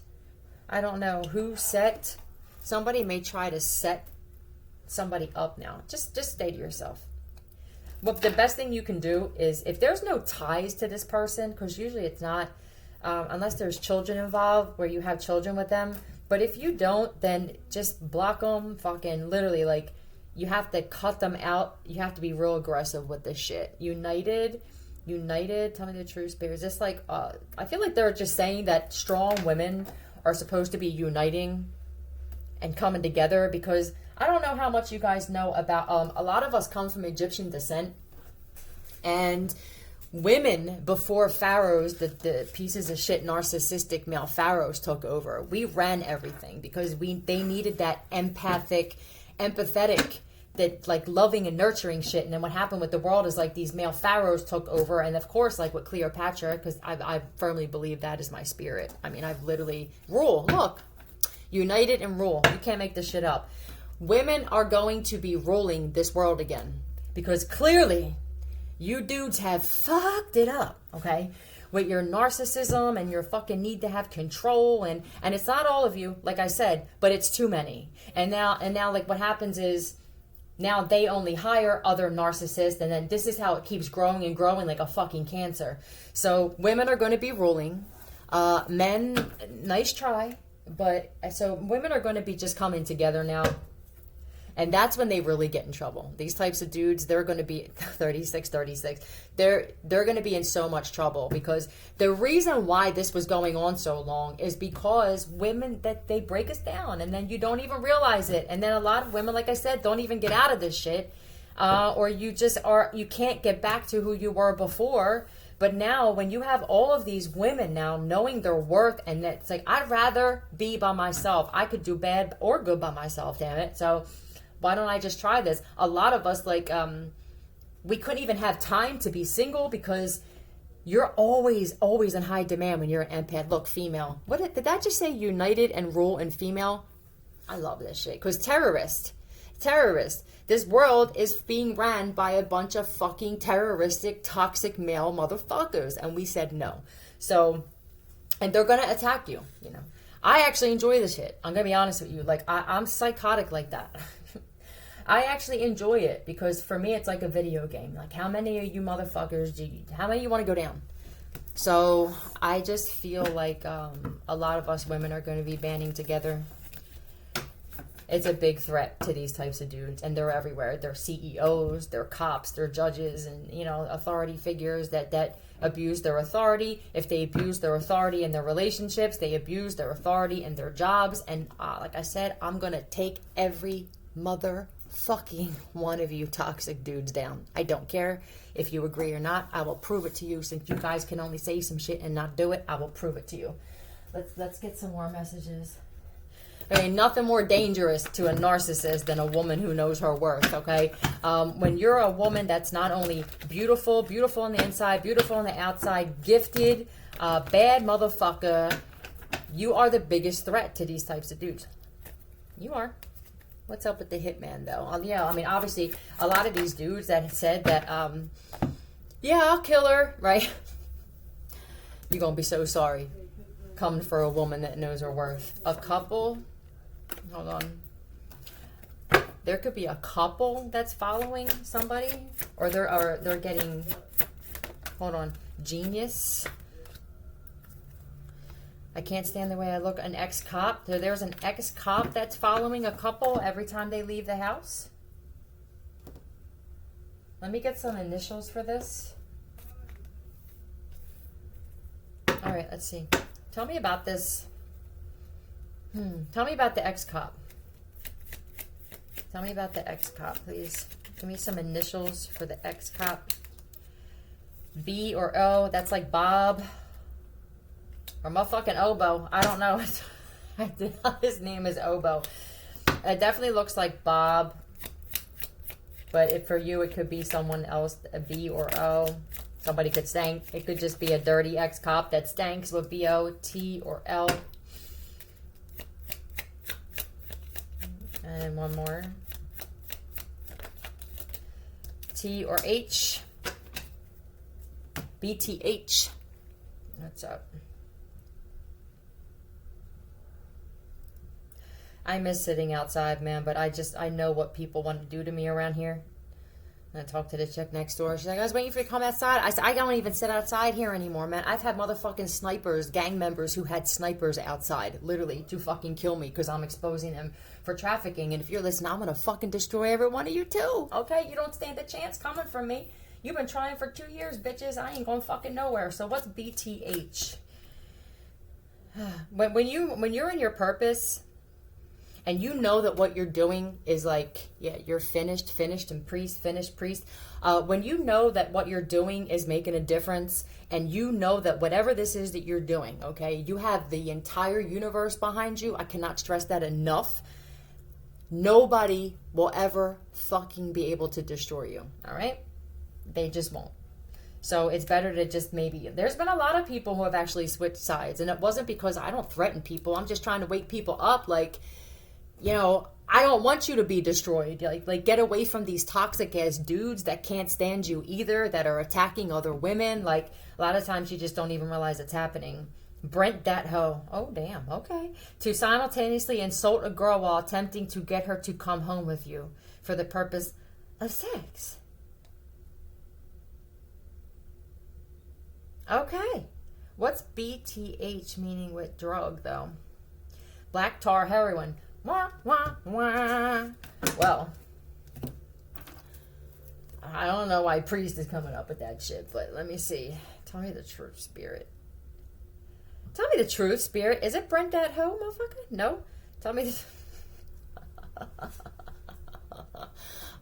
I don't know who set. Somebody may try to set somebody up now. Just stay to yourself. Well, the best thing you can do is, if there's no ties to this person, because usually it's not, unless there's children involved, where you have children with them. But if you don't, then just block them. Fucking literally, like, you have to cut them out. You have to be real aggressive with this shit. United. Tell me the truth, Bear. Is this like, I feel like they're just saying that strong women are supposed to be uniting and coming together, because I don't know how much you guys know about, a lot of us come from Egyptian descent, and women before pharaohs, the pieces of shit narcissistic male pharaohs took over. We ran everything because they needed that empathetic, that like loving and nurturing shit. And then what happened with the world is like these male pharaohs took over, and of course like with Cleopatra, because I firmly believe that is my spirit. I mean, I've literally look, united and rule. You can't make this shit up. Women are going to be ruling this world again, because clearly you dudes have fucked it up, okay? With your narcissism and your fucking need to have control, and it's not all of you, like I said, but it's too many. And now like what happens is, now they only hire other narcissists, and then this is how it keeps growing and growing like a fucking cancer. So women are going to be ruling. Men, nice try, but so women are going to be just coming together now. And that's when they really get in trouble. These types of dudes, they're going to be 36. They're going to be in so much trouble, because the reason why this was going on so long is because women, that they break us down, and then you don't even realize it. And then a lot of women, like I said, don't even get out of this shit, or you can't get back to who you were before. But now when you have all of these women now knowing their worth, and it's like, I'd rather be by myself. I could do bad or good by myself, damn it. So why don't I just try this? A lot of us, like, we couldn't even have time to be single, because you're always in high demand when you're an empath. Look, female. Did that just say united and rule and female? I love this shit. Because terrorist. This world is being ran by a bunch of fucking terroristic, toxic male motherfuckers. And we said no. So, and they're going to attack you, you know. I actually enjoy this shit. I'm going to be honest with you. Like, I'm psychotic like that. I actually enjoy it, because for me it's like a video game. Like, how many of you motherfuckers how many of you want to go down? So I just feel like a lot of us women are going to be banding together. It's a big threat to these types of dudes, and they're everywhere. They're CEOs, they're cops, they're judges, and, you know, authority figures that abuse their authority. If they abuse their authority in their relationships, they abuse their authority in their jobs. And like I said, I'm going to take every motherfucking one of you toxic dudes down. I don't care if you agree or not. I will prove it to you. Since you guys can only say some shit and not do it, I will prove it to you. Let's get some more messages. I mean, nothing more dangerous to a narcissist than a woman who knows her worth, okay? When you're a woman that's not only beautiful on the inside, beautiful on the outside, gifted, bad motherfucker, you are the biggest threat to these types of dudes. You are. What's up with the hitman, though? Yeah, I mean, obviously, a lot of these dudes that said that, yeah, I'll kill her, right? You're going to be so sorry coming for a woman that knows her worth. A couple, hold on. There could be a couple that's following somebody, or they're getting, hold on, genius. I can't stand the way I look. An ex-cop. There's an ex-cop that's following a couple every time they leave the house. Let me get some initials for this. All right, let's see. Tell me about this. Tell me about the ex-cop. Tell me about the ex-cop, please. Give me some initials for the ex-cop. B or O. That's like Bob. Or motherfucking Oboe. I don't know. His name is Oboe. It definitely looks like Bob. But for you, it could be someone else, a B or O. Somebody could stank. It could just be a dirty ex-cop that stanks with B-O, T, or L. And one more. T or H. BTH. What's up? I miss sitting outside, man, but I know what people want to do to me around here. And I talked to the chick next door. She's like, I was waiting for you to come outside. I said, I don't even sit outside here anymore, man. I've had motherfucking snipers, gang members who had snipers outside, literally, to fucking kill me because I'm exposing them for trafficking. And if you're listening, I'm going to fucking destroy every one of you too, okay? You don't stand a chance coming from me. You've been trying for 2 years, bitches. I ain't going fucking nowhere. So what's BTH? When you're in your purpose and you know that what you're doing is like, yeah, you're finished and finished priest. When you know that what you're doing is making a difference and you know that whatever this is that you're doing, okay, you have the entire universe behind you. I cannot stress that enough. Nobody will ever fucking be able to destroy you, all right? They just won't. So it's better to just maybe... There's been a lot of people who have actually switched sides. And it wasn't because I don't threaten people. I'm just trying to wake people up. Like, you know, I don't want you to be destroyed. Like get away from these toxic-ass dudes that can't stand you either, that are attacking other women. Like, a lot of times you just don't even realize it's happening. Brent that hoe. Oh, damn. Okay. To simultaneously insult a girl while attempting to get her to come home with you for the purpose of sex. Okay. What's BTH meaning with drug, though? Black tar heroin. Wah, wah, wah. Well, I don't know why priest is coming up with that shit, but let me see. Tell me the truth, spirit. Tell me the truth, spirit. Is it Brent that hoe, motherfucker? No? Tell me the...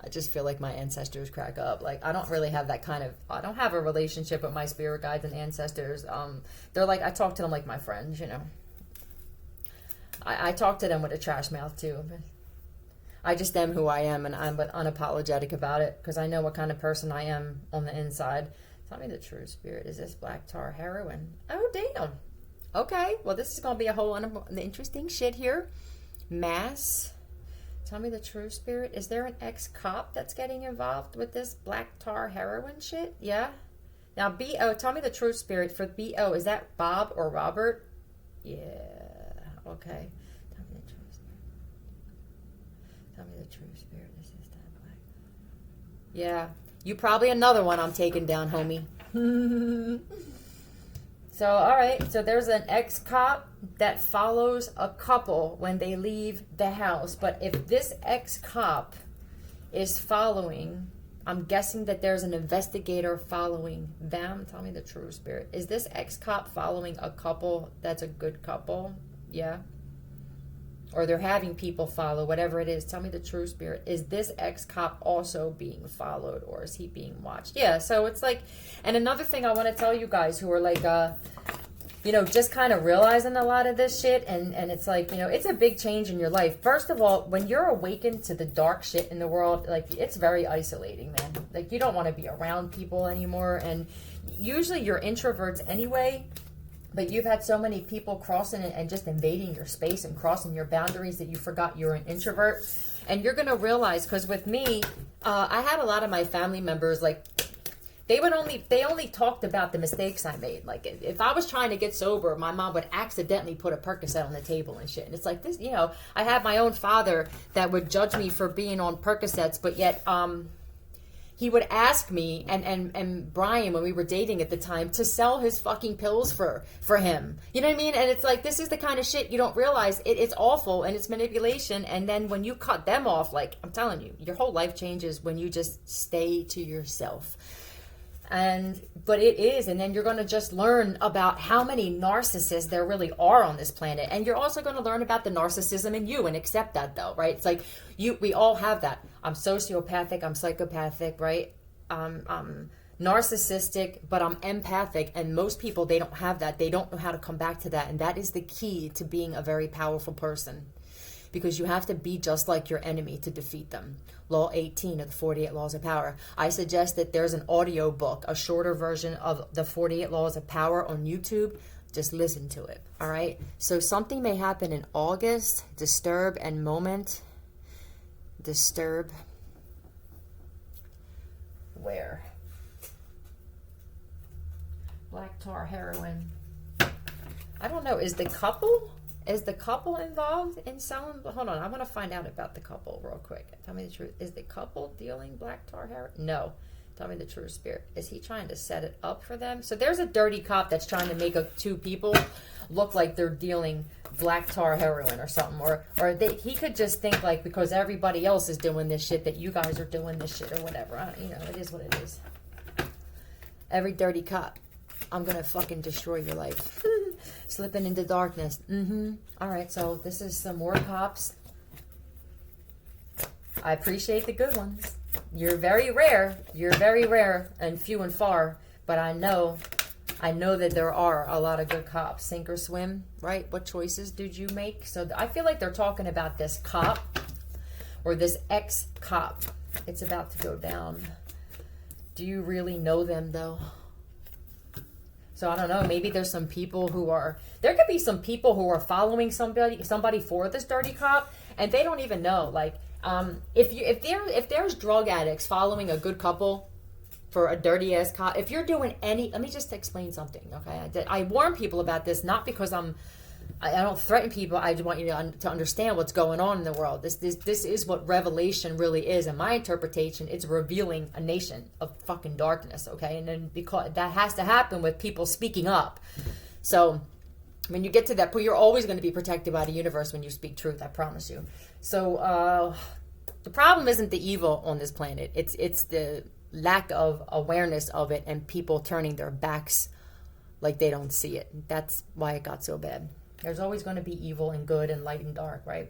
I just feel like my ancestors crack up. Like, I don't really have that kind of... I don't have a relationship with my spirit guides and ancestors. They're like... I talk to them like my friends, you know. I talk to them with a trash mouth, too. I just am who I am, and I'm unapologetic about it, because I know what kind of person I am on the inside. Tell me the true spirit. Is this black tar heroin? Oh, damn. Okay. Well, this is going to be a whole interesting shit here. Mass... Tell me the true spirit. Is there an ex-cop that's getting involved with this black tar heroin shit? Yeah? Now, B.O., tell me the true spirit for B.O. Is that Bob or Robert? Yeah. Okay. Tell me the true spirit. Tell me the true spirit. Is this that black? Yeah. You probably another one I'm taking down, homie. So, all right. So there's an ex-cop that follows a couple when they leave the house. But if this ex-cop is following, I'm guessing that there's an investigator following them. Tell me the true spirit. Is this ex-cop following a couple that's a good couple? Yeah. Or they're having people follow, whatever it is. Tell me the true spirit. Is this ex-cop also being followed, or is he being watched? Yeah, so it's like... And another thing I want to tell you guys who are like, you know, just kind of realizing a lot of this shit, and it's like, you know, it's a big change in your life. First of all, when you're awakened to the dark shit in the world, like, it's very isolating, man. Like, you don't want to be around people anymore, and usually you're introverts anyway, but you've had so many people crossing and just invading your space and crossing your boundaries that you forgot you're an introvert. And you're going to realize, because with me, I had a lot of my family members, like, they only talked about the mistakes I made. Like, if I was trying to get sober, my mom would accidentally put a Percocet on the table and shit. And it's like this, you know, I had my own father that would judge me for being on Percocets, but yet, he would ask me and Brian, when we were dating at the time, to sell his fucking pills for him. You know what I mean? And it's like, this is the kind of shit you don't realize. It's awful and it's manipulation. And then when you cut them off, like, I'm telling you, your whole life changes when you just stay to yourself. But it is, and then you're going to just learn about how many narcissists there really are on this planet. And you're also going to learn about the narcissism in you and accept that, though, right? It's like, we all have that. I'm sociopathic, I'm psychopathic, right? I'm narcissistic, but I'm empathic. And most people, they don't have that. They don't know how to come back to that. And that is the key to being a very powerful person. Because you have to be just like your enemy to defeat them. Law 18 of the 48 Laws of Power. I suggest that there's an audio book, a shorter version of the 48 Laws of Power on YouTube. Just listen to it, all right? So something may happen in August. Disturb and moment. Disturb. Where? Black tar heroin. I don't know. Is the couple involved in selling? Hold on. I want to find out about the couple real quick. Tell me the truth. Is the couple dealing black tar heroin? No. Tell me the true spirit. Is he trying to set it up for them? So there's a dirty cop that's trying to make two people look like they're dealing black tar heroin or something. Or he could just think like because everybody else is doing this shit that you guys are doing this shit or whatever. It is what it is. Every dirty cop. I'm going to fucking destroy your life. Slipping into darkness. All right, so this is some more cops. I appreciate the good ones. You're very rare. You're very rare and few and far. But I know that there are a lot of good cops. Sink or swim, right? What choices did you make? So I feel like they're talking about this cop or this ex-cop. It's about to go down. Do you really know them, though? So I don't know. Maybe there's some people there could be some people who are following somebody for this dirty cop, and they don't even know. Like, if there's drug addicts following a good couple for a dirty ass cop, if you're doing let me just explain something, okay? I warn people about this, not because I don't threaten people. I just want you to understand what's going on in the world. This is what revelation really is. In my interpretation, it's revealing a nation of fucking darkness, okay? And then because that has to happen with people speaking up. So when you get to that point, you're always going to be protected by the universe when you speak truth, I promise you. So the problem isn't the evil on this planet. It's the lack of awareness of it and people turning their backs like they don't see it. That's why it got so bad. There's always going to be evil and good and light and dark, right?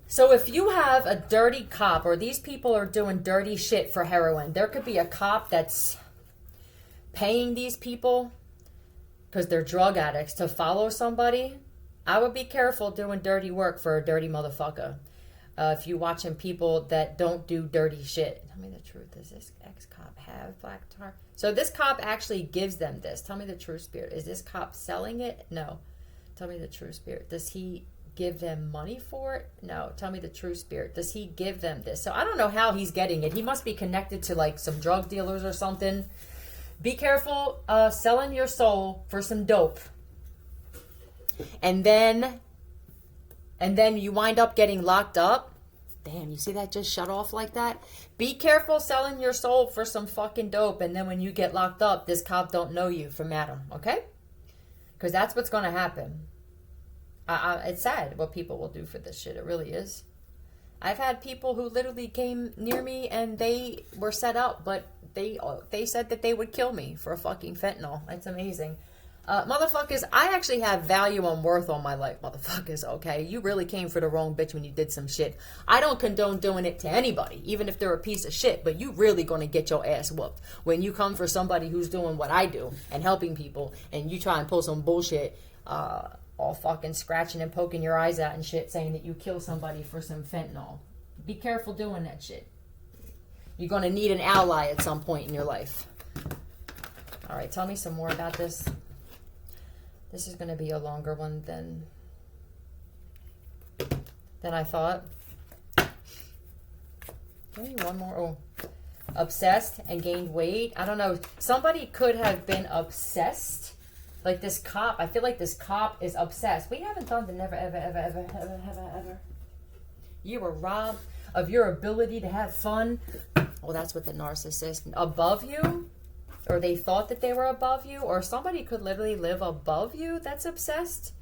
So if you have a dirty cop or these people are doing dirty shit for heroin, there could be a cop that's paying these people because they're drug addicts to follow somebody. I would be careful doing dirty work for a dirty motherfucker. If you're watching people that don't do dirty shit. Tell me the truth. Does this ex-cop have black tar? So this cop actually gives them this. Tell me the true spirit. Is this cop selling it? No. Tell me the true spirit. Does he give them money for it? No. Tell me the true spirit. Does he give them this? So I don't know how he's getting it. He must be connected to like some drug dealers or something. Be careful selling your soul for some dope. And then you wind up getting locked up. Damn, you see that just shut off like that? Be careful selling your soul for some fucking dope. And then when you get locked up, this cop don't know you from Adam. Okay? Because that's what's going to happen. It's sad what people will do for this shit. It really is. I've had people who literally came near me and they were set up, but they said that they would kill me for fucking fentanyl. It's amazing. Motherfuckers, I actually have value and worth on my life, motherfuckers, okay? You really came for the wrong bitch when you did some shit. I don't condone doing it to anybody, even if they're a piece of shit, but you really gonna get your ass whooped when you come for somebody who's doing what I do and helping people, and you try and pull some bullshit, all fucking scratching and poking your eyes out and shit, saying that you kill somebody for some fentanyl. Be careful doing that shit. You're gonna need an ally at some point in your life. All right, tell me some more about this. This is going to be a longer one than I thought. Give me one more. Oh, obsessed and gained weight. I don't know. Somebody could have been obsessed. Like this cop. I feel like this cop is obsessed. We haven't done the never, ever, ever, ever, ever, ever, ever. You were robbed of your ability to have fun. Well, that's what the narcissist. Above you? Or they thought that they were above you, or somebody could literally live above you that's obsessed.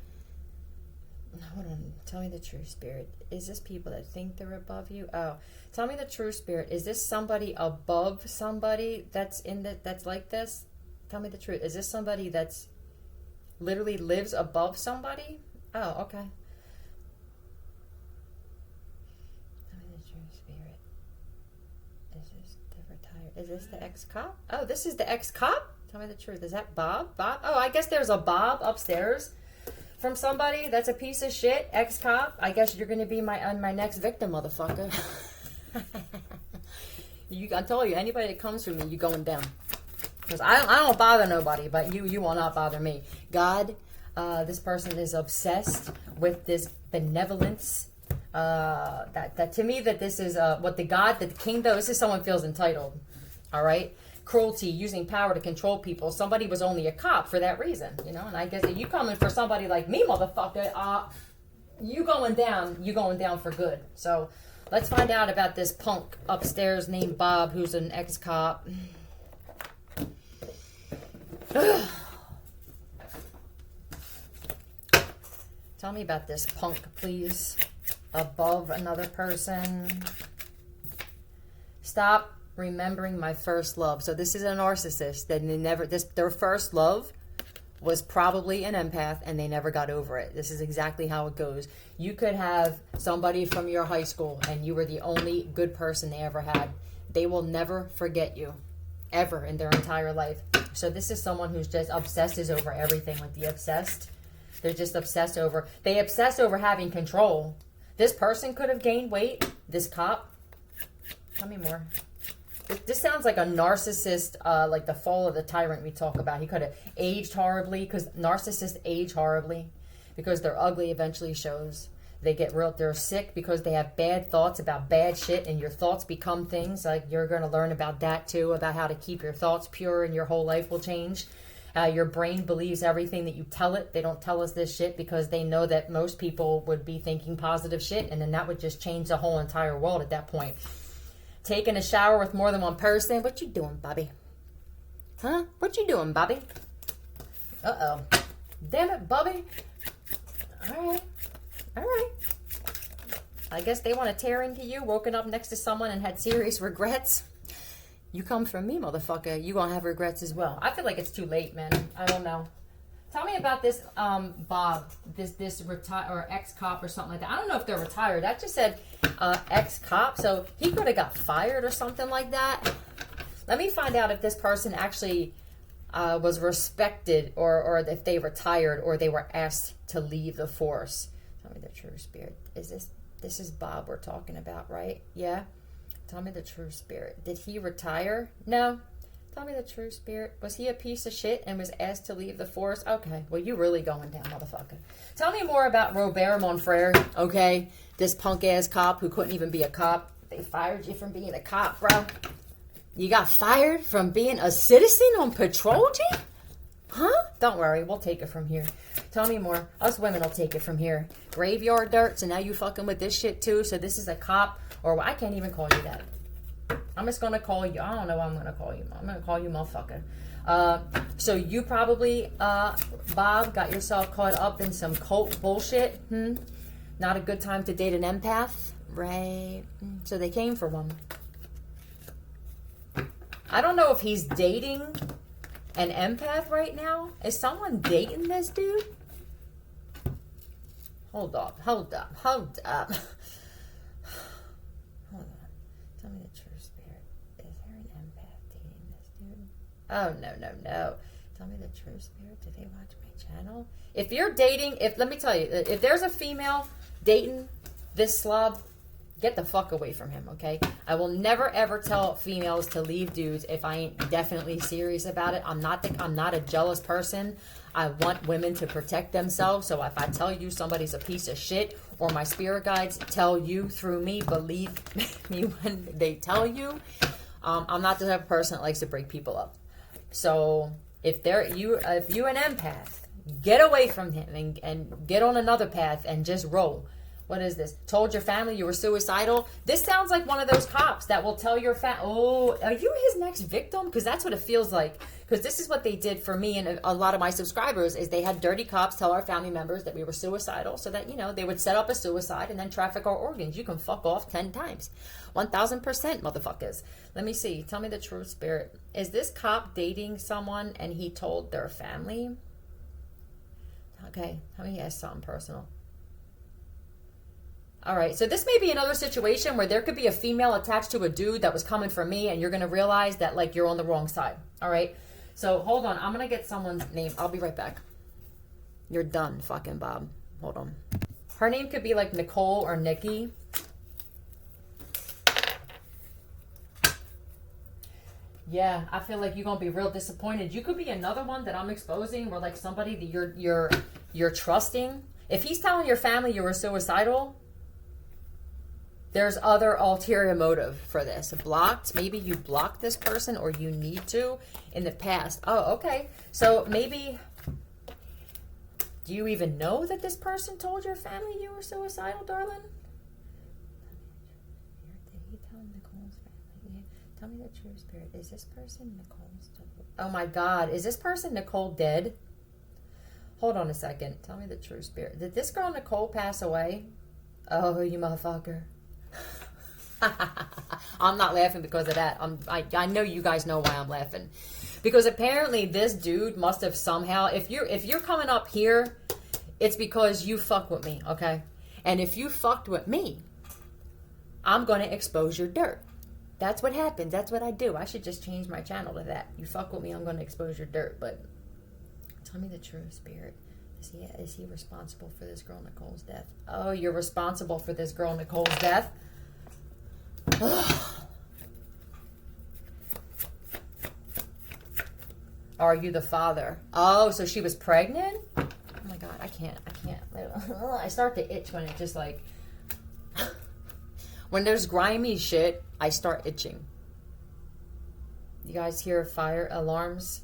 Hold on, tell me the true spirit. Is this people that think they're above you? Oh, tell me the true spirit. Is this somebody above somebody that's that's like this? Tell me the truth. Is this somebody that's literally lives above somebody? Oh, okay. Is this the ex-cop? Oh, this is the ex-cop? Tell me the truth. Is that Bob? Bob? Oh, I guess there's a Bob upstairs from somebody that's a piece of shit. Ex-cop. I guess you're going to be my next victim, motherfucker. I told you, anybody that comes for me, you going down. Because I don't bother nobody, but you will not bother me. God, this person is obsessed with this benevolence. That to me, that this is what the God, that the kingdom, this is someone feels entitled. All right. Cruelty, using power to control people. Somebody was only a cop for that reason, you know. And I guess if you coming for somebody like me, motherfucker, you going down for good. So let's find out about this punk upstairs named Bob, who's an ex-cop. Tell me about this punk, please. Above another person. Stop remembering my first love. So this is a narcissist that their first love was probably an empath, and they never got over it. This is exactly how it goes. You could have somebody from your high school and you were the only good person they ever had. They will never forget you, ever in their entire life. So this is someone who's just obsesses over everything. Like the obsessed, they're just obsessed over. They obsess over having control. This person could have gained weight. This cop. Tell me more. This sounds like a narcissist, like the fall of the Tyrant we talk about. He could have aged horribly, because narcissists age horribly because they're ugly eventually shows. They're sick because they have bad thoughts about bad shit, and your thoughts become things. Like, you're going to learn about that too, about how to keep your thoughts pure, and your whole life will change. Your brain believes everything that you tell it. They don't tell us this shit because they know that most people would be thinking positive shit, and then that would just change the whole entire world at that point. Taking a shower with more than one person. What you doing, Bobby? Huh? What you doing, Bobby? Uh-oh. Damn it, Bobby. All right. I guess they want to tear into you, woken up next to someone and had serious regrets. You come from me, motherfucker. You gonna have regrets as well. I feel like it's too late, man. I don't know. Tell me about this Bob, this or ex-cop or something like that. I don't know if they're retired. That just said ex-cop, so he could have got fired or something like that. Let me find out if this person actually was respected, or if they retired, or they were asked to leave the force. Tell me the true spirit. This is Bob we're talking about, right? Yeah? Tell me the true spirit. Did he retire? No. Tell me the true spirit. Was he a piece of shit and was asked to leave the force? Okay. Well, you really going down, motherfucker. Tell me more about Robert Monfrere, okay? This punk-ass cop who couldn't even be a cop. They fired you from being a cop, bro. You got fired from being a citizen on patrol, G? Huh? Don't worry. We'll take it from here. Tell me more. Us women will take it from here. Graveyard dirt, so now you fucking with this shit too. So this is a cop, or I can't even call you that. I'm just going to call you. I don't know what I'm going to call you. I'm going to call you motherfucker. So you probably, Bob, got yourself caught up in some cult bullshit. Not a good time to date an empath. Right. So they came for one. I don't know if he's dating an empath right now. Is someone dating this dude? Hold up. Hold on. Tell me the truth, spirit. Is there an empath dating this dude? Oh, no. Tell me the truth, spirit. Do they watch my channel? If you're dating, let me tell you, if there's a female dating this slob, get the fuck away from him, okay? I will never ever tell females to leave dudes if I ain't definitely serious about it. I'm not a jealous person. I want women to protect themselves. So if I tell you somebody's a piece of shit, or my spirit guides tell you through me, believe me when they tell you. I'm not the type of person that likes to break people up. So if you an empath, get away from him and get on another path and just roll. What is this? Told your family you were suicidal? This sounds like one of those cops that will tell your are you his next victim? Because that's what it feels like. Because this is what they did for me and a lot of my subscribers, is they had dirty cops tell our family members that we were suicidal, so that, they would set up a suicide and then traffic our organs. You can fuck off 10 times. 1,000%, motherfuckers. Let me see. Tell me the true spirit. Is this cop dating someone and he told their family? Okay, let me ask something personal. All right, so this may be another situation where there could be a female attached to a dude that was coming for me, and you're going to realize that, like, you're on the wrong side. All right, so hold on. I'm going to get someone's name. I'll be right back. You're done, fucking Bob. Hold on. Her name could be, like, Nicole or Nikki. Yeah, I feel like you're going to be real disappointed. You could be another one that I'm exposing, where, like, somebody that you're trusting. If he's telling your family you were suicidal, there's other ulterior motive for this. Blocked, maybe you blocked this person or you need to in the past. Oh, okay. So maybe, do you even know that this person told your family you were suicidal, darling? Did he tell Nicole's family? Tell me the true spirit. Is this person Nicole's? Oh my God. Is this person Nicole dead? Hold on a second. Tell me the true spirit. Did this girl Nicole pass away? Oh, you motherfucker. I'm not laughing because of that. I know you guys know why I'm laughing. Because apparently this dude must have somehow, if you're coming up here, it's because you fuck with me, okay? And if you fucked with me, I'm going to expose your dirt. That's what happens. That's what I do. I should just change my channel to that. You fuck with me, I'm going to expose your dirt. But tell me the true spirit. Is he responsible for this girl Nicole's death? Oh, you're responsible for this girl Nicole's death? Are you the father? Oh, so she was pregnant? Oh my God, I can't. I start to itch when it just like... When there's grimy shit, I start itching. You guys hear fire alarms?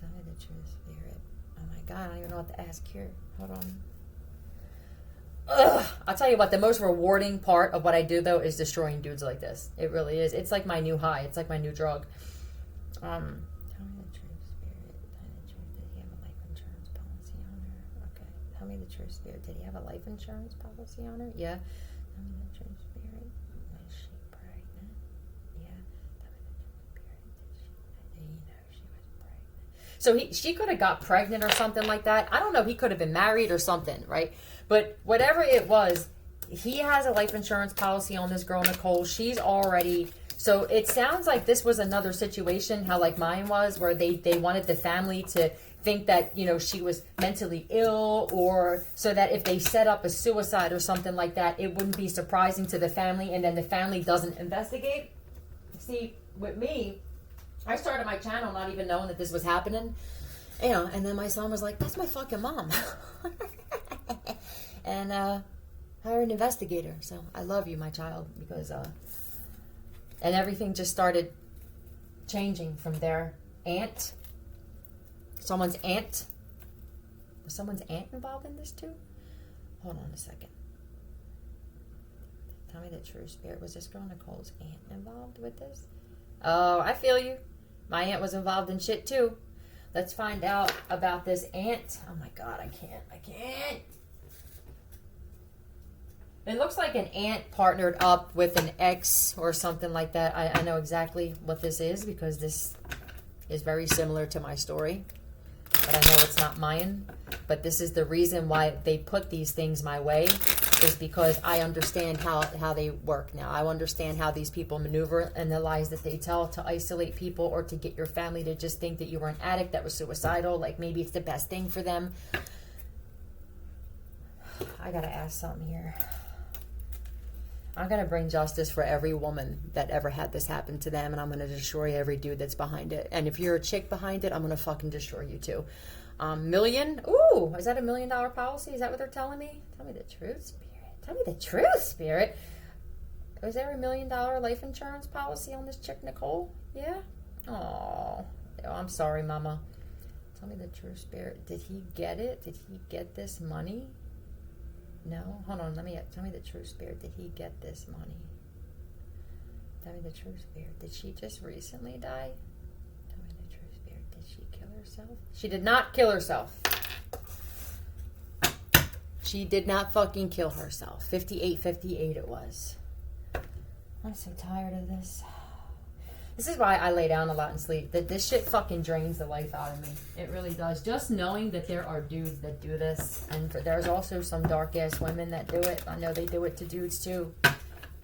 Tell me the true spirit. Oh my God, I don't even know what to ask here. Hold on. Ugh. I'll tell you what, the most rewarding part of what I do, though, is destroying dudes like this. It really is. It's like my new high. It's like my new drug. Tell me the true spirit. Tell me the truth. Did he have a life insurance policy on her? Okay. Tell me the true spirit. Did he have a life insurance policy on her? Yeah. Tell me the true spirit. Was she pregnant? Yeah. Tell me the true spirit. Did he know she was pregnant? So she could have got pregnant or something like that. I don't know. He could have been married or something, right? But whatever it was, he has a life insurance policy on this girl, Nicole. She's already... So it sounds like this was another situation, how like mine was, where they wanted the family to think that, you know, she was mentally ill, or so that if they set up a suicide or something like that, it wouldn't be surprising to the family, and then the family doesn't investigate. See, with me, I started my channel not even knowing that this was happening. You know, and then my son was like, that's my fucking mom. And hired an investigator. So I love you, my child, because and everything just started changing from there. Aunt, someone's aunt. Was someone's aunt involved in this too? Hold on a second. Tell me the true spirit. Was this girl Nicole's aunt involved with this? Oh, I feel you. My aunt was involved in shit too. Let's find out about this aunt. Oh my God, I can't. It looks like an aunt partnered up with an ex or something like that. I know exactly what this is because this is very similar to my story. But I know it's not mine. But this is the reason why they put these things my way, is because I understand how they work now. I understand how these people maneuver and the lies that they tell to isolate people or to get your family to just think that you were an addict that was suicidal. Like maybe it's the best thing for them. I gotta ask something here. I'm going to bring justice for every woman that ever had this happen to them, and I'm going to destroy every dude that's behind it. And if you're a chick behind it, I'm going to fucking destroy you too. Million? Ooh, is that $1 million policy? Is that what they're telling me? Tell me the truth, spirit. Tell me the truth, spirit. Was there $1 million life insurance policy on this chick, Nicole? Yeah? Oh, I'm sorry, mama. Tell me the true spirit. Did he get it? Did he get this money? No? Hold on, tell me the true spirit. Did he get this money? Tell me the true spirit. Did she just recently die? Tell me the true spirit. Did she kill herself? She did not kill herself. She did not fucking kill herself. 58 it was. I'm so tired of this. This is why I lay down a lot and sleep. That this shit fucking drains the life out of me. It really does. Just knowing that there are dudes that do this, and there's also some dark ass women that do it. I know they do it to dudes too,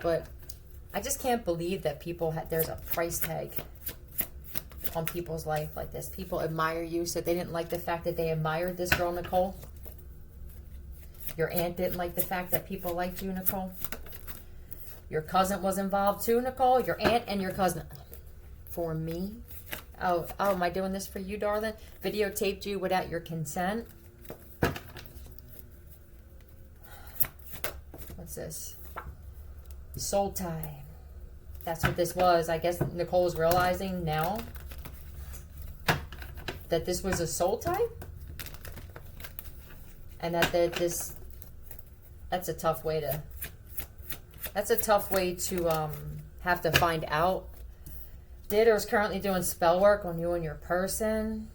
but I just can't believe that people there's a price tag on people's life like this. People admire you, so they didn't like the fact that they admired this girl Nicole. Your aunt didn't like the fact that people liked you, Nicole. Your cousin was involved too, Nicole. Your aunt and your cousin. For me? Oh, am I doing this for you, darling? Videotaped you without your consent? What's this? Soul tie. That's what this was. I guess Nicole's realizing now that this was a soul tie. And that's a tough way to have to find out. Data is currently doing spell work on you and your person.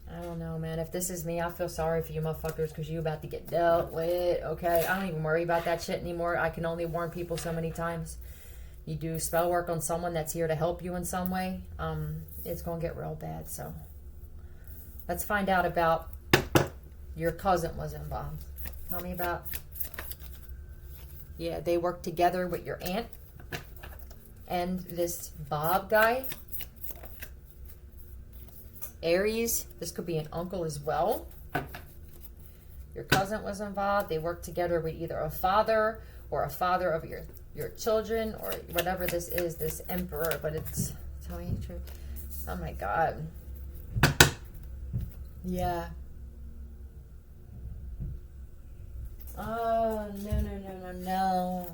I don't know, man. If this is me, I feel sorry for you motherfuckers because you about to get dealt with. Okay, I don't even worry about that shit anymore. I can only warn people so many times. You do spell work on someone that's here to help you in some way, it's going to get real bad. So let's find out about your cousin was involved. Tell me about... Yeah, they work together with your aunt and this Bob guy. Aries, this could be an uncle as well. Your cousin was involved. They work together with either a father or a father of your children or whatever this is, this emperor. But it's, tell me the truth. Oh my God. Yeah. Oh, no.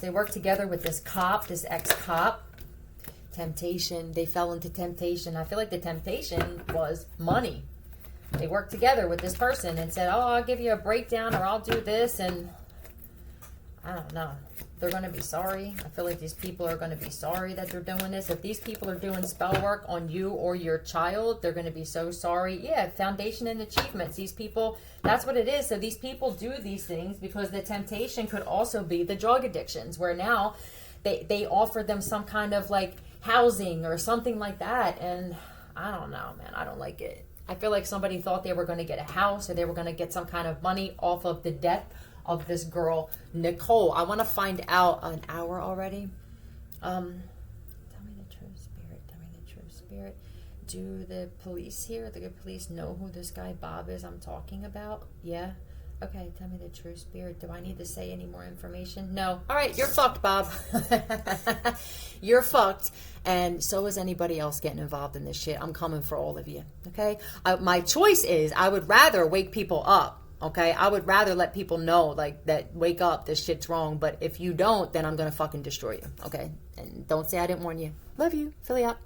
They work together with this cop, this ex-cop. Temptation. They fell into temptation. I feel like the temptation was money. They worked together with this person and said, oh, I'll give you a breakdown or I'll do this. And I don't know. They're going to be sorry. I feel like these people are going to be sorry that they're doing this. If these people are doing spell work on you or your child, they're going to be so sorry. Yeah, foundation and achievements. These people, that's what it is. So these people do these things because the temptation could also be the drug addictions, where now they offer them some kind of like housing or something like that. And I don't know, man. I don't like it. I feel like somebody thought they were going to get a house or they were going to get some kind of money off of the death of this girl, Nicole. I want to find out. An hour already. Tell me the true spirit. Tell me the true spirit. Do the police here, the good police, know who this guy Bob is I'm talking about? Yeah? Okay, tell me the true spirit. Do I need to say any more information? No. All right, you're fucked, Bob. You're fucked. And so is anybody else getting involved in this shit. I'm coming for all of you. Okay? My choice is I would rather wake people up. Okay? I would rather let people know, like, that wake up, this shit's wrong. But if you don't, then I'm going to fucking destroy you. Okay? And don't say I didn't warn you. Love you. Philly out.